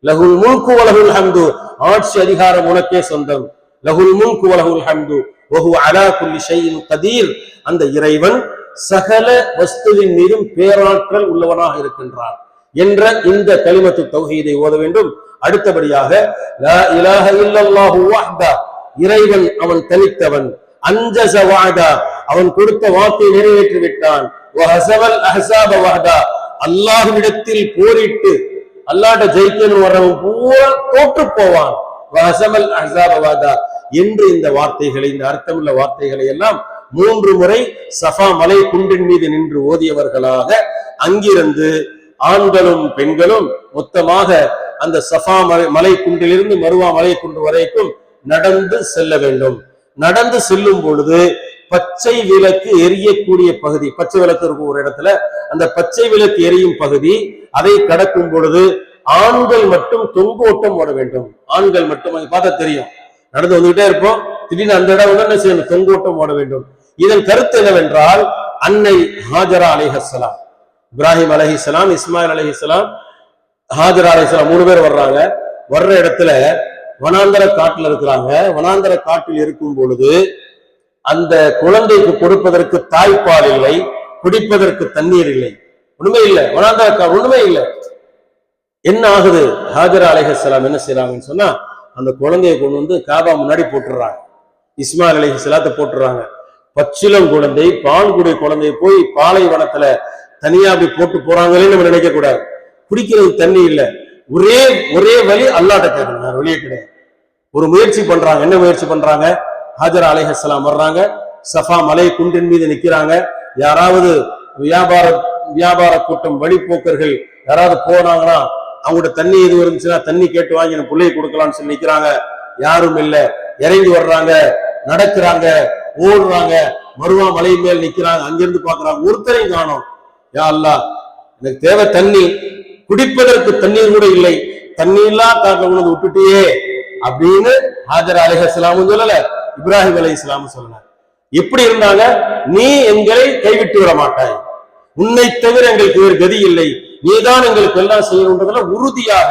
Speaker 1: லஹுல் முல்கு வலஹுல் ஹம்து, ஆட்சி அதிகாரம் உனக்கே சொந்தம். லஹுல் முல்கு வலஹுல் ஹம்து வஹுவ அலா குல்லி ஷைஇன் கதீர், அந்த இறைவன் சகல வஸ்துவின் மீதும் பேராற்றல் உள்ளவனாக இருக்கின்றான் என்ற இந்த கலிமத்து தௌஹீதை ஓத வேண்டும். அடுத்தபடியாக லா இலாஹ இல்லல்லாஹு வஹ்தஹு, இறைவன் அவன் தனித்தவன். அன்ஜஸ வஅதா, அவன் கொடுத்த வாக்கை நிறைவேற்றி விட்டான். வஹஸவல் அஹ்ஸாப வஹ்தா, அல்லாஹ்விடத்தில் போரிட்டு அல்லாஹ்ட்ட ஜெயிக்கணும் வரவன் பூரா தோற்று போவான். வஹஸவல் அஹ்ஸாப வஹ்தா என்று இந்த வார்த்தைகளை, இந்த அர்த்தமுள்ள வார்த்தைகளை எல்லாம் 3 முறை சஃபா மலை குன்றின் மீது நின்று ஓதியவர்களாக அங்கிருந்து ஆண்களும் பெண்களும் மொத்தமாக அந்த சஃபா மலை குன்றிலிருந்து மருவா மலை குன்று வரைக்கும் நடந்து செல்ல வேண்டும். நடந்து செல்லும் பொழுது பச்சை விளக்கு எரியக்கூடிய பகுதி, பச்சை விளக்கு இருக்கும் ஒரு இடத்துல, அந்த பச்சை விளக்கு எரியும் பகுதி, அதை கடக்கும் பொழுது ஆண்கள் மட்டும் தொங்கோட்டம் ஓட வேண்டும். ஆண்கள் மட்டும், அதை பார்த்தா தெரியும், நடந்து வந்துகிட்டே இருப்போம், திடீர்னு அந்த இடம் வந்து என்ன செய்யணும்? தொங்கோட்டம் ஓட வேண்டும். இதன் கருத்து என்னவென்றால், அன்னை ஹாஜரா அலைஹிஸ்ஸலாம், இப்ராஹிம் அலைஹிஸ்ஸலாம், இஸ்மாயில் அலைஹிஸ்ஸலாம், ஹாஜரா அலைஹிஸ்ஸலாம் 3 பேர் வர்றாங்க. வர்ற இடத்துல வனாந்தர காட்டுல இருக்கிறாங்க. வனாந்தர காட்டில் இருக்கும் பொழுது அந்த குழந்தைக்கு கொடுப்பதற்கு தாய்ப்பால் இல்லை, குடிப்பதற்கு தண்ணீர் இல்லை, ஒண்ணுமே இல்லை. வனாந்தர காடு ஒண்ணுமே இல்லை. என்ன ஆகுது? ஹாஜரா அலைஹிஸ்ஸலாம் என்ன செய்யறாங்கன்னு சொன்னா, அந்த குழந்தையை கொண்டு வந்து காபா முன்னாடி போட்டுடுறாங்க. இஸ்மாயில் அலைஹிஸ்ஸலாத்தை போட்டுறாங்க. பச்சிலம் குழந்தை, பால்குடி குழந்தையை போய் பாலைவனத்துல தனியா அப்படி போட்டு போறாங்களே நம்ம நினைக்க கூடாது. குடிக்கிறது தண்ணி இல்லை, ஒரே வழி அல்லாஹ்ட்ட கேட்கணும், வழியே கிடையாது. ஒரு முயற்சி பண்றாங்க. என்ன முயற்சி பண்றாங்க? ஹாஜரா அலைஹிஸ்ஸலாம் வர்றாங்க, சஃபா மலை குன்றின் மீது நிக்கிறாங்க. யாராவது வியாபார கூட்டம், வழிபோக்கர்கள் யாராவது போனாங்கன்னா அவங்கள்ட்ட தண்ணி எது இருந்துச்சுன்னா தண்ணி கேட்டு வாங்கி என் பிள்ளையை கொடுக்கலாம்னு சொல்லி நிக்கிறாங்க. யாரும் இல்லை. இறங்கி வர்றாங்க, நடக்கிறாங்க, ஓடுறாங்க, மருவா மலை மேல் நிக்கிறாங்க. அங்கிருந்து பாக்குறாங்க, ஒருத்தரையும் காணோம். யா அல்லாஹ், எனக்கு தேவை தண்ணி, குடிப்பதற்கு தண்ணீர் கூட இல்லை, தண்ணி இல்லா காக்க உனது விட்டுட்டியே அப்படின்னு ஹாஜரா அலைஹிஸ்ஸலாம் சொல்லல, இப்ராஹிம் அலைஹிஸ்ஸலாம் சொல்லல. எப்படி இருந்தாங்க? நீ எங்களை கைவிட்டு விட மாட்டாய், உன்னை தவிர எங்களுக்கு வேறு கதி இல்லை, நீதான் எங்களுக்கு எல்லாம் செய்யணுன்றதுல உறுதியாக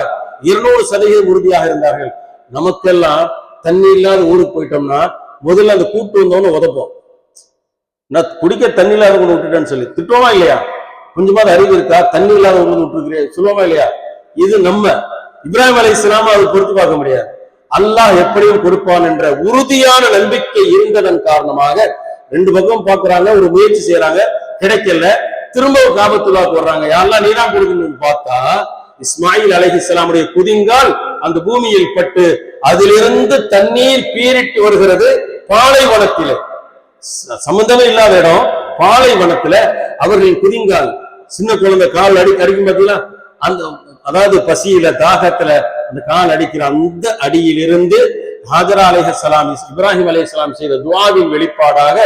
Speaker 1: 200% உறுதியாக இருந்தார்கள். நமக்கெல்லாம் தண்ணி இல்லாத ஊருக்கு போயிட்டோம்னா முதல்ல அந்த கூட்டு வந்தவன உதப்போம். நான் குடிக்க தண்ணி இல்லாத கொண்டு விட்டுட்டேன்னு சொல்லி திட்டுவோமா இல்லையா? கொஞ்சமாவது அறிவு இருக்கா? தண்ணி இல்லாத கொண்டு விட்டுருக்கிறேன் சொல்லுவோமா இல்லையா? இது நம்ம இப்ராஹிம் அலைஹிஸ்ஸலாம் அதை பொறுத்து பார்க்க முடியாது. அல்லாஹ் எப்படியும் கொடுப்பான் என்ற உறுதியான நம்பிக்கை இருந்ததன் காரணமாக 2 பக்கம் பாக்குறாங்க, ஒரு முயற்சி செய்யறாங்க, கிடைக்கல, திரும்ப காபத்துல்லாஹ்க்கு வர்றாங்க. யாரெல்லாம் நீதான் கொடுக்கணும்னு பார்த்தா இஸ்மாயில் அலைஹிஸ்ஸலாமுடைய குதிங்கால் அந்த பூமியில் பட்டு அதிலிருந்து தண்ணீர் பீரிட்டு வருகிறது. பாலைவனத்திலே, சம்பந்தமே இல்லாத இடம், பாலைவனத்துல அவர்களின் குதிங்கால், சின்ன குழந்தை கால் அடிக்கும் பார்த்தீங்களா, அந்த அதாவது பசியில தாகத்துல அந்த கால் அடிக்கிற அந்த அடியிலிருந்து ஹாஜரா அலைஹிஸ்ஸலாம், இப்ராஹிம் அலைஹிஸ்ஸலாம் செய்த துஆவின் வெளிப்பாடாக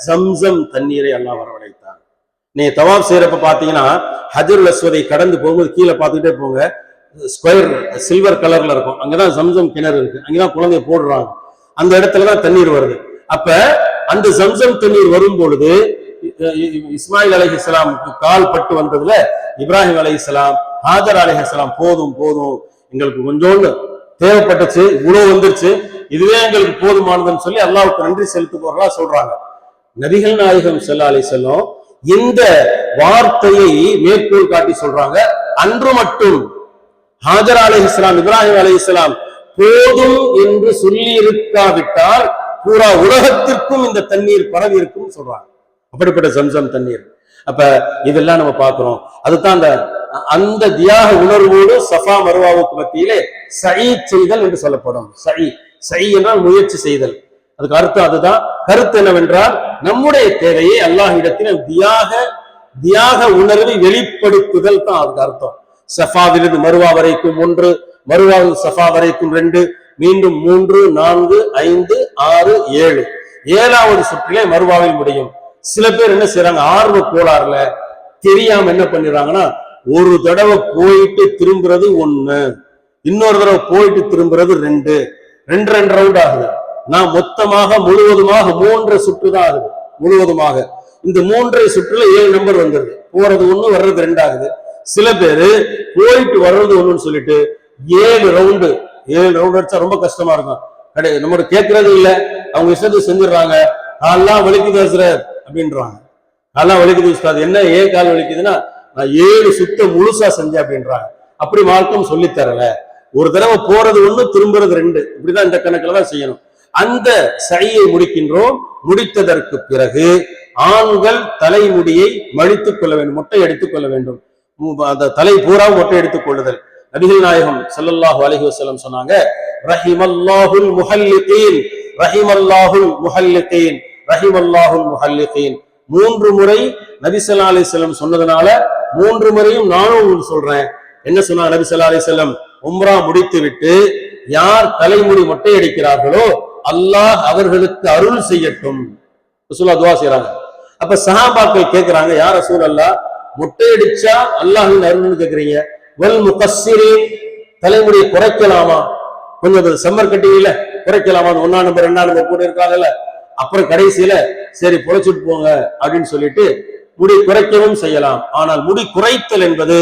Speaker 1: ஜம்சம் தண்ணீரை அல்லாஹ் வரவழைத்தார். நீங்க தவாப் செய்யறப்ப பாத்தீங்கன்னா ஹஜருல் அஸ்வதை கடந்து போகும்போது கீழே பார்த்துக்கிட்டே போங்க, ஸ்கொயர் சில்வர் கலர்ல இருக்கும், அங்கதான் ஜம்சம் கிணறு இருக்கு, அங்கதான் குழந்தைய போடுறாங்க, அந்த இடத்துலதான் தண்ணீர் வருது. அப்ப அந்த ஜம்சம் தண்ணீர் வரும் பொழுது இஸ்மாயில் அலைஹிஸ்ஸலாமுக்கு கால் பட்டு வந்ததுல இப்ராஹிம் அலைஹிஸ்ஸலாம் ஹாஜர் அலைஹிஸ்ஸலாம் போதும் போதும் எங்களுக்கு கொஞ்சோண்டு தேவைப்பட்டுச்சு, இவ்வளவு வந்துருச்சு, இதுவே எங்களுக்கு போதுமானதுன்னு சொல்லி அல்லாஹ்வுக்கு நன்றி செலுத்துபவர்களா சொல்றாங்க. நபிகள் நாயகம் ஸல்லல்லாஹு அலைஹி வஸல்லம் இந்த வார்த்தையை மேற்கோள் காட்டி சொல்றாங்க. அன்று மட்டும் ஹாஜர் அலைஹிஸ்ஸலாம் இப்ராஹிம் அலைஹிஸ்ஸலாம் போதும் என்று சொல்லி இருக்காவிட்டால் பூரா உலகத்திற்கும் இந்த தண்ணீர் பரவி இருக்கும் சொல்றாங்க. அப்படிப்பட்ட ஜம்சம் தண்ணீர். அப்ப இதெல்லாம் நம்ம பார்க்கிறோம். அதுதான் அந்த தியாக உணர்வோடு சஃபா மர்வாவுக்கு மத்தியிலே சயி செய்தல் என்று சொல்லப்படும். சயி என்றால் முயற்சி செய்தல். அதுக்கு அர்த்தம் அதுதான். கருத்து என்னவென்றால் நம்முடைய தேவையை அல்லாஹ்விடத்தில் தியாக உணர்வை வெளிப்படுத்துதல் தான் அதுக்கு அர்த்தம். சஃபாவிலிருந்து மருவா வரைக்கும் 1, மருவாவில் சஃபா வரைக்கும் 2, மீண்டும் 3, 4, 5, 6, 7, 7வது சுற்றிலே மருவாவில் முடியும். சில பேர் என்ன செய்யறாங்க, ஆர்வ கோளாறுல தெரியாம என்ன பண்ணிடுறாங்கன்னா, ஒரு தடவை போயிட்டு திரும்புறது 1, இன்னொரு தடவை போயிட்டு திரும்புறது 2 ரவுண்ட் ஆகுது. நான் மொத்தமாக முழுவதுமாக 3 சுற்று தான் ஆகுது. முழுவதுமாக இந்த 3 சுற்றுல 7 நம்பர் வந்துருது. போறது 1 வர்றது 2 ஆகுது. சில பேரு போயிட்டு வர்றது 1ன்னு சொல்லிட்டு 7 ரவுண்டு அடிச்சா ரொம்ப கஷ்டமா இருக்கும். நம்ம கேட்கறது இல்ல, அவங்க இஷ்டத்துக்கு செஞ்சிடறாங்க. கால்லாம் வலிக்குது ஹஸ்ரத் அப்படின்றாங்க. கால்லாம் வலிக்குது உஸ்தாத், என்ன ஏன் கால் வலிக்குதுன்னா நான் 7 சுத்த முழுசா செஞ்சேன் அப்படின்றாங்க. அப்படி மார்க்கம் சொல்லி தரல. ஒரு தடவை போறது 1, திரும்புறது 2, இப்படிதான் இந்த கணக்குல தான் செய்யணும். அந்த சையை முடிக்கின்றோம். முடித்ததற்கு பிறகு ஆண்கள் தலைமுடியை மழித்துக் கொள்ள வேண்டும், மொட்டை எடுத்துக் கொள்ள வேண்டும். அந்த தலை பூரா மொட்டை எடுத்துக் கொள்ளுதல். நபிகள் நாயகம் ஸல்லல்லாஹு அலைஹி வஸல்லம் சொன்னாங்க, ரஹிமல்லாஹுல் முஹல்லிகீன், ரஹிமல்லாஹுல் முஹல்லிகீன், ரஹிமல்லாஹுல் முஹல்லிகீன். 3 முறை நபி ஸல்லல்லாஹு அலைஹி வஸல்லம் சொன்னதுனால 3 முறையும் நானும் உங்களுக்கு சொல்றேன். என்ன சொன்னாங்க நபி ஸல்லல்லாஹு அலைஹி வஸல்லம்? உம்ரா முடித்து விட்டு யார் தலைமுடி மொட்டை அடிக்கிறார்களோ அல்லாஹ் அவர்களுக்கு அருள் செய்யட்டும் ரசூலுல்லாஹ் துஆ செய்றாங்க. அப்ப சஹாபாக்கள் கேக்குறாங்க, யா ரசூலல்லாஹ் மொட்டை அடிச்சா அல்லாஹ்வின் அருள்னு கேக்குறீங்க, வல் முகஸ்ஸிரீன் தலைமுடியை குறைக்கலாமா? கொஞ்சம் சம்மர் கட்டிங்ல குறைக்கலாமா? 1ஆம் நம்பர் 2ஆம் நம்பர் போட்டு இருக்காங்கல்ல, அப்புறம் கடைசியில சரி பொழைச்சிட்டு போங்க அப்படின்னு சொல்லிட்டு முடி குறைக்கவும் செய்யலாம். ஆனால் முடி குறைத்தல் என்பது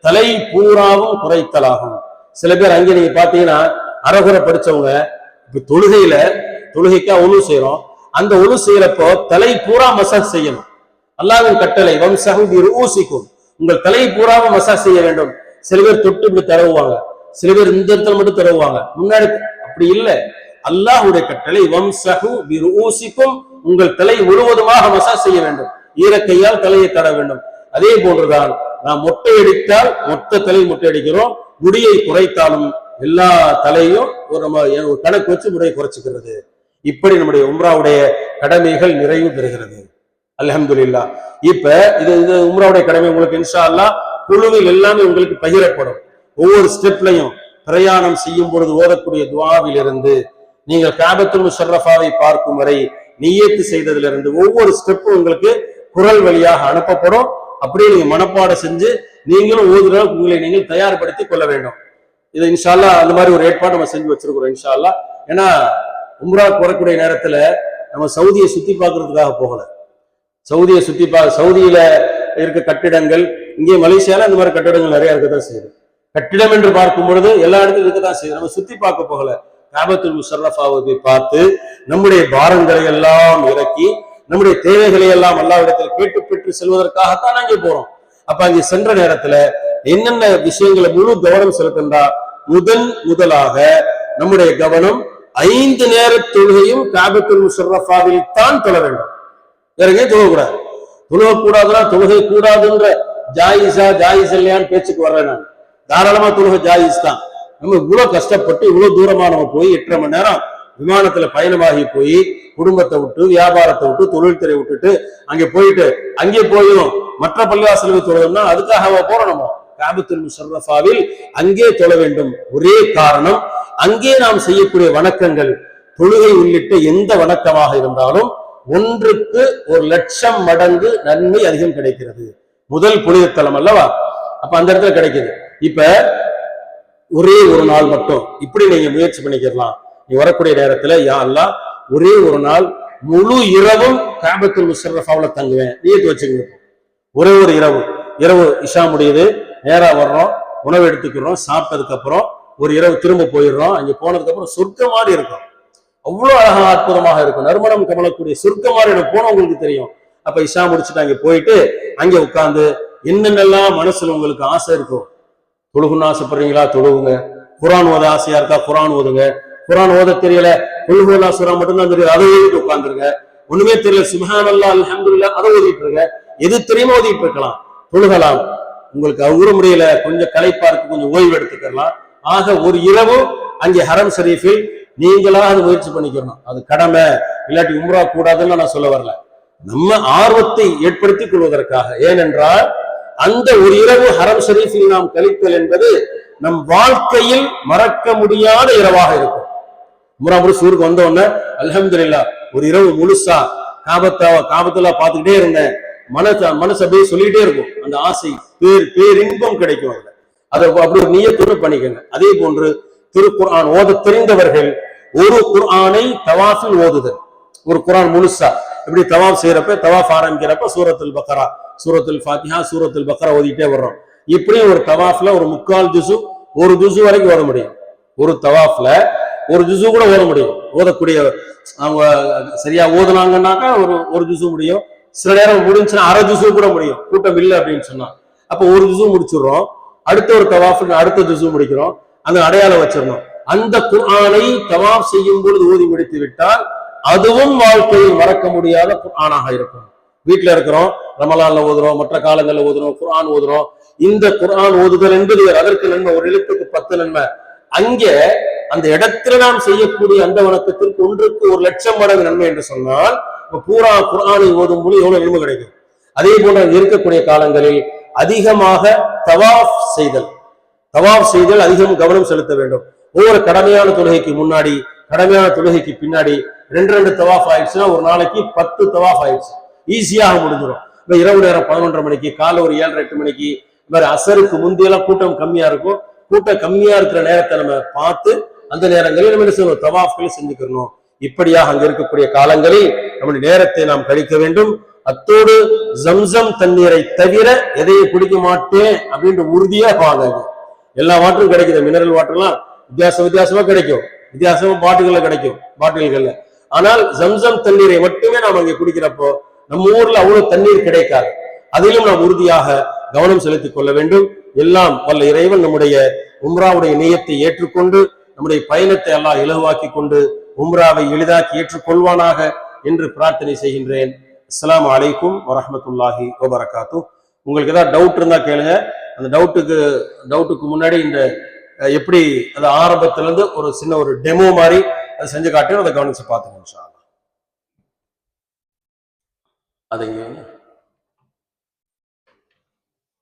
Speaker 1: தலை பூராவும் குறைத்தல் ஆகும். சில பேர் அங்கே நீங்க பாத்தீங்கன்னா அரகுறை படிச்சவங்க இப்ப தொழுகைக்கா ஒழு செய்யறோம், அந்த ஒழு செய்யறப்போ தலை பூரா மசாஜ் செய்யணும். அல்லாஹ்வின் கட்டளை வம்சஹு பிருஊசிக்கும், உங்கள் தலை பூராவும் மசாஜ் செய்ய வேண்டும். சில பேர் தொட்டு இப்படி தடவுவாங்க, சில பேர் இந்த இடத்துல மட்டும் தடவுவாங்க, முன்னாடி அப்படி இல்லை. அல்லாஹ்வுடைய கட்டளை வம்சஹு பிருஊசிக்கும், உங்கள் தலை முழுவதுமாக மசாஜ் செய்ய வேண்டும், ஈரக்கையால் தலையை தட வேண்டும். அதே போன்றுதான் நாம் மொட்டை அடித்தால் மொத்த தலை மொட்டை அடிக்கிறோம், முடியை குறைத்தாலும் எல்லா தலையும் ஒரு கணக்கு வச்சு முடியை குறைச்சிக்கிறது. இப்படி நம்முடைய உம்ராவுடைய கடமைகள் நிறைவு பெறுகிறது. அல்ஹம்துலில்லாஹ். இப்ப இது உம்ராவுடைய கடமை உங்களுக்கு இன்ஷா அல்லாஹ் குழுவில் எல்லாமே உங்களுக்கு பகிரப்படும். ஒவ்வொரு ஸ்டெப்லையும் பிரயாணம் செய்யும் பொழுது ஓதக்கூடிய துஆவிலிருந்து நீங்கள் காபத்துல் முஷர்ரஃபாவை பார்க்கும் வரை நியத்து செய்ததிலிருந்து ஒவ்வொரு ஸ்டெப்பும் உங்களுக்கு குரல் வழியாக அனுப்பப்படும். அப்படியே நீங்க மனப்பாடம் செஞ்சு நீங்களும் ஓதுற உங்களை நீங்கள் தயார்படுத்திக் கொள்ள வேண்டும். இது இன்ஷா அல்லாஹ் அந்த மாதிரி ஒரு ஏற்பாடு நம்ம செஞ்சு வச்சிருக்கிறோம் இன்ஷா அல்லாஹ். ஏன்னா உம்ரா போறக்கூடிய நேரத்துல நம்ம சவுதியை சுத்தி பார்க்கறதுக்காக போகல. சவுதியில இருக்க கட்டிடங்கள், இங்கே மலேசியால இந்த மாதிரி கட்டிடங்கள் நிறைய இருக்கதான் செய்யுது. கட்டிடம் என்று பார்க்கும் பொழுது எல்லா இடத்துலையும் இருக்கதான் செய்யுது. நம்ம சுத்தி பார்க்க போகல, காபத்துல் முஷர்ரஃபாவை பார்த்து நம்முடைய பாரங்களை எல்லாம் இறக்கி நம்முடைய தேவைகளை எல்லாம் அல்லாஹ்விடத்தில் கேட்டு பெற்று செல்வதற்காகத்தான் அங்கே போறோம். அப்ப அங்கே சென்ற நேரத்துல என்னென்ன விஷயங்களை முழு கவனம் செலுத்தா, முதலாக நம்முடைய கவனம் 5 நேர தொழுகையும் காபத்துல் முஷர்ரஃபாவில் தான் தொழ வேண்டும். வேற எங்கேயும் தொழக்கூடாது. தொழுகக்கூடாதுன்னா தொழுகை கூடாதுன்ற ஜாயிஸ் இல்லையான்னு பேச்சுக்கு வர்றேன் நான். தாராளமா தொழுகை ஜாயிஸ் தான். நம்ம இவ்வளவு கஷ்டப்பட்டு இவ்வளவு தூரமா நம்ம போய் 8.5 மணி நேரம் விமானத்துல பயணமாகி போய் குடும்பத்தை விட்டு வியாபாரத்தை விட்டு தொழில்துறை விட்டுட்டு அங்கே போயும் மற்ற பள்ளிவாசலுக்கு தொழணும்னா அதுக்காக போறோம். நம்ம காபத்துல் முஷர்ரஃபாவில் அங்கே தொழ வேண்டும். ஒரே காரணம், அங்கே நாம் செய்யக்கூடிய வணக்கங்கள் தொழுகை உள்ளிட்ட எந்த வணக்கமாக இருந்தாலும் 1க்கு 1,00,000 மடங்கு நன்மை அதிகம் கிடைக்கிறது. முதல் புனித தலம் அல்லவா, அப்ப அந்த இடத்துல கிடைக்குது. இப்ப ஒரே ஒரு நாள் மட்டும் இப்படி நீங்க முயற்சி பண்ணிக்கலாம். நீ வரக்கூடிய நேரத்துல யா அல்லாஹ் ஒரே ஒரு நாள் முழு இரவும் காபத்துல் முஷர்ரஃபாவுல தங்குவேன் நியத்து வச்சுக்கங்க. ஒரே ஒரு இரவு இஷா முடியுது, நேரா வர்றோம், உணவு எடுத்துக்கிறோம், சாப்பிட்டதுக்கு அப்புறம் ஒரு இரவு திரும்ப போயிடுறோம். அங்க போனதுக்கு அப்புறம் சொர்க்க மாதிரி இருக்கும், அவ்வளவு அழகா அற்புதமாக இருக்கும், நறுமணம் கமலக்கூடிய சொர்க்க மாதிரி எனக்கு போனவங்களுக்கு தெரியும். அப்ப இஷா முடிச்சுட்டு அங்க போயிட்டு அங்க உட்கார்ந்து என்னென்னலாம் மனசுல உங்களுக்கு ஆசை இருக்கும், தொழுகுன்னு ஆசைப்படுறீங்களா தொழுவுங்க, குரான் ஓத ஆசையா இருக்கா குரான் ஓதுங்க, குரான் ஓத தெரியல குல்ஹுவல்லா சூரா மட்டும்தான் தெரியும் அதை ஓதிட்டு உட்கார்ந்துருங்க, ஒண்ணுமே தெரியல சுப்ஹானல்லாஹ் அல்ஹம்துலில்லாஹ் அதை ஓதிட்டு இருங்க, எது தெரியுமோ ஓதிட்டு இருக்கலாம், தொழுகலாம். உங்களுக்கு அவுற முடியல கொஞ்சம் களைப்பா இருக்கு கொஞ்சம் ஓய்வு எடுத்துக்கலாம். ஆக ஒரு இரவு அங்கே ஹரம் ஷரீஃபில் நீங்களாக அது முயற்சி பண்ணிக்கணும். அது கடமை, இல்லாட்டி உம்ரா கூடாதுன்னு நான் சொல்ல வரல, நம்ம ஆர்வத்தை ஏற்படுத்திக் கொள்வதற்காக. ஏனென்றால் அந்த ஒரு இரவு ஹரம் ஷரீஃபில் நாம் கழித்தல் என்பது நம் வாழ்க்கையில் மறக்க முடியாத இரவாக இருக்கும். உம்ரா முடிச்சு ஊருக்கு வந்த உடனே அல்ஹம்துலில்லாஹ் ஒரு இரவு முழுசா காபத்துல்லா பார்த்துக்கிட்டே இருந்தேன், மனசு அப்படியே சொல்லிட்டே இருக்கும், அந்த ஆசை பேரின்பம் கிடைக்கும். அதை அப்படி ஒரு நியத்தோடு பண்ணிக்கங்க. அதே போன்று திருக்குர்ஆன் ஓத தெரிந்தவர்கள் ஒரு குர்ஆனை தவாஃபில் ஓதுதல், ஒரு குர்ஆன் முழுசா இப்படி தவாஃப் செய்யறப்ப தவாஃப் ஆரம்பிக்கிறப்ப சூரத்துல் பக்ரா, சூரத்துல் ஃபாத்திஹா, சூரத்துல் பக்ரா ஓதிட்டே வர்றோம். இப்படி ஒரு தவாஃப்ல ஒரு 3/4 ஜுசு, ஒரு ஜுசு வரைக்கும் ஓத முடியும். ஒரு தவாஃப்ல ஒரு ஜுசு கூட ஓத முடியும். ஓதக்கூடிய அவங்க சரியா ஓதுனாங்கன்னாக்கா ஒரு ஜுசு முடியும். சில நேரம் முடிஞ்சுன்னா அரை ஜுசு கூட முடியும், கூட்டம் இல்லை அப்படின்னு சொன்னா. அப்ப ஒரு ஜுசு முடிச்சிடுறோம், அடுத்த ஒரு தவாஃப் அடுத்த ஜுசு முடிக்கிறோம், அந்த அடையாளம் வச்சிடணும். அந்த குர்ஆனை தவாஃப் செய்யும் பொழுது ஓதி முடித்து விட்டால் அதுவும் வாழ்க்கையில் மறக்க முடியாத குர்ஆனாக இருக்கும். வீட்டுல இருக்கிறோம், ரமலான்ல ஓதுறோம், மற்ற காலங்கள்ல ஓதுறோம், குர்ஆன் ஓதுறோம். இந்த குர்ஆன் ஓதுதல் என்பது அதற்கு நன்மை, ஒரு எழுத்துக்கு 10 நன்மை. அங்கே அந்த இடத்துல நாம் செய்யக்கூடிய அந்த வணக்கத்திற்கு 1க்கு 1,00,000 மடங்கு நன்மை என்று சொன்னால் பூரா குர்ஆனை ஓதும் போது எவ்வளவு நன்மை கிடைக்கும். அதே போன்ற இருக்கக்கூடிய காலங்களில் அதிகமாக தவாஃப் செய்தல் அதிகம் கவனம் செலுத்த வேண்டும். ஒவ்வொரு கடமையான தொழுகைக்கு முன்னாடி கடமையான தொழுகைக்கு பின்னாடி 2 தவாஃப் ஆயிடுச்சுன்னா ஒரு நாளைக்கு 10 தவாஃப் ஆயிடுச்சு, ஈஸியாக முடிஞ்சிடும். இப்ப இரவு நேரம் 11:30 மணிக்கு, காலை ஒரு 7:30 8 மணிக்கு, அசருக்கு முந்தையெல்லாம் கூட்டம் கம்மியா இருக்கும். கூட்டம் கம்மியா இருக்கிற நேரத்தை நம்ம பார்த்து அந்த நேரங்களில் நம்ம என்ன செய்யணும், தவாஃப்களை செஞ்சுக்கணும். இப்படியாக அங்க இருக்கக்கூடிய காலங்களில் நம்முடைய நேரத்தை நாம் கழிக்க வேண்டும். அத்தோடு ஜம்சம் தண்ணீரை தவிர எதையும் குடிக்க மாட்டேன் அப்படின்ற உறுதியா வாங்க. எல்லா வாட்டரும் கிடைக்குது, மினரல் வாட்டர்லாம் வித்தியாசமா கிடைக்கும், வித்தியாசமா பாட்டில்கள்ல கிடைக்கும், பாட்டில்கள்ல. ஆனால் ஜம்சம் தண்ணீரை மட்டுமே நாம் அங்கே குடிக்கிறப்போ நம்ம ஊர்ல அவ்வளவு தண்ணீர் கிடைக்காது. அதிலும் நாம் உறுதியாக கவனம் செலுத்திக் கொள்ள வேண்டும். எல்லாம் வல்ல இறைவன் நம்முடைய உம்ராவுடைய நியத்தை ஏற்றுக்கொண்டு நம்முடைய பயணத்தை எல்லாம் இலகுவாக்கி கொண்டு உம்ராவை எளிதாக்கி ஏற்றுக்கொள்வானாக என்று பிரார்த்தனை செய்கின்றேன். அஸ்ஸலாமு அலைக்கும் வரஹ்மத்துல்லாஹி வபரகாத்துஹ். உங்களுக்கு ஏதாவது டவுட் இருந்தா கேளுங்க. அந்த டவுட்டுக்கு முன்னாடி இந்த எப்படி அந்த ஆரம்பத்திலிருந்து ஒரு சின்ன ஒரு டெமோ மாதிரி அதை செஞ்சு காட்டுறேன், அதை கவனிச்சு பார்த்துக்கணும். அதை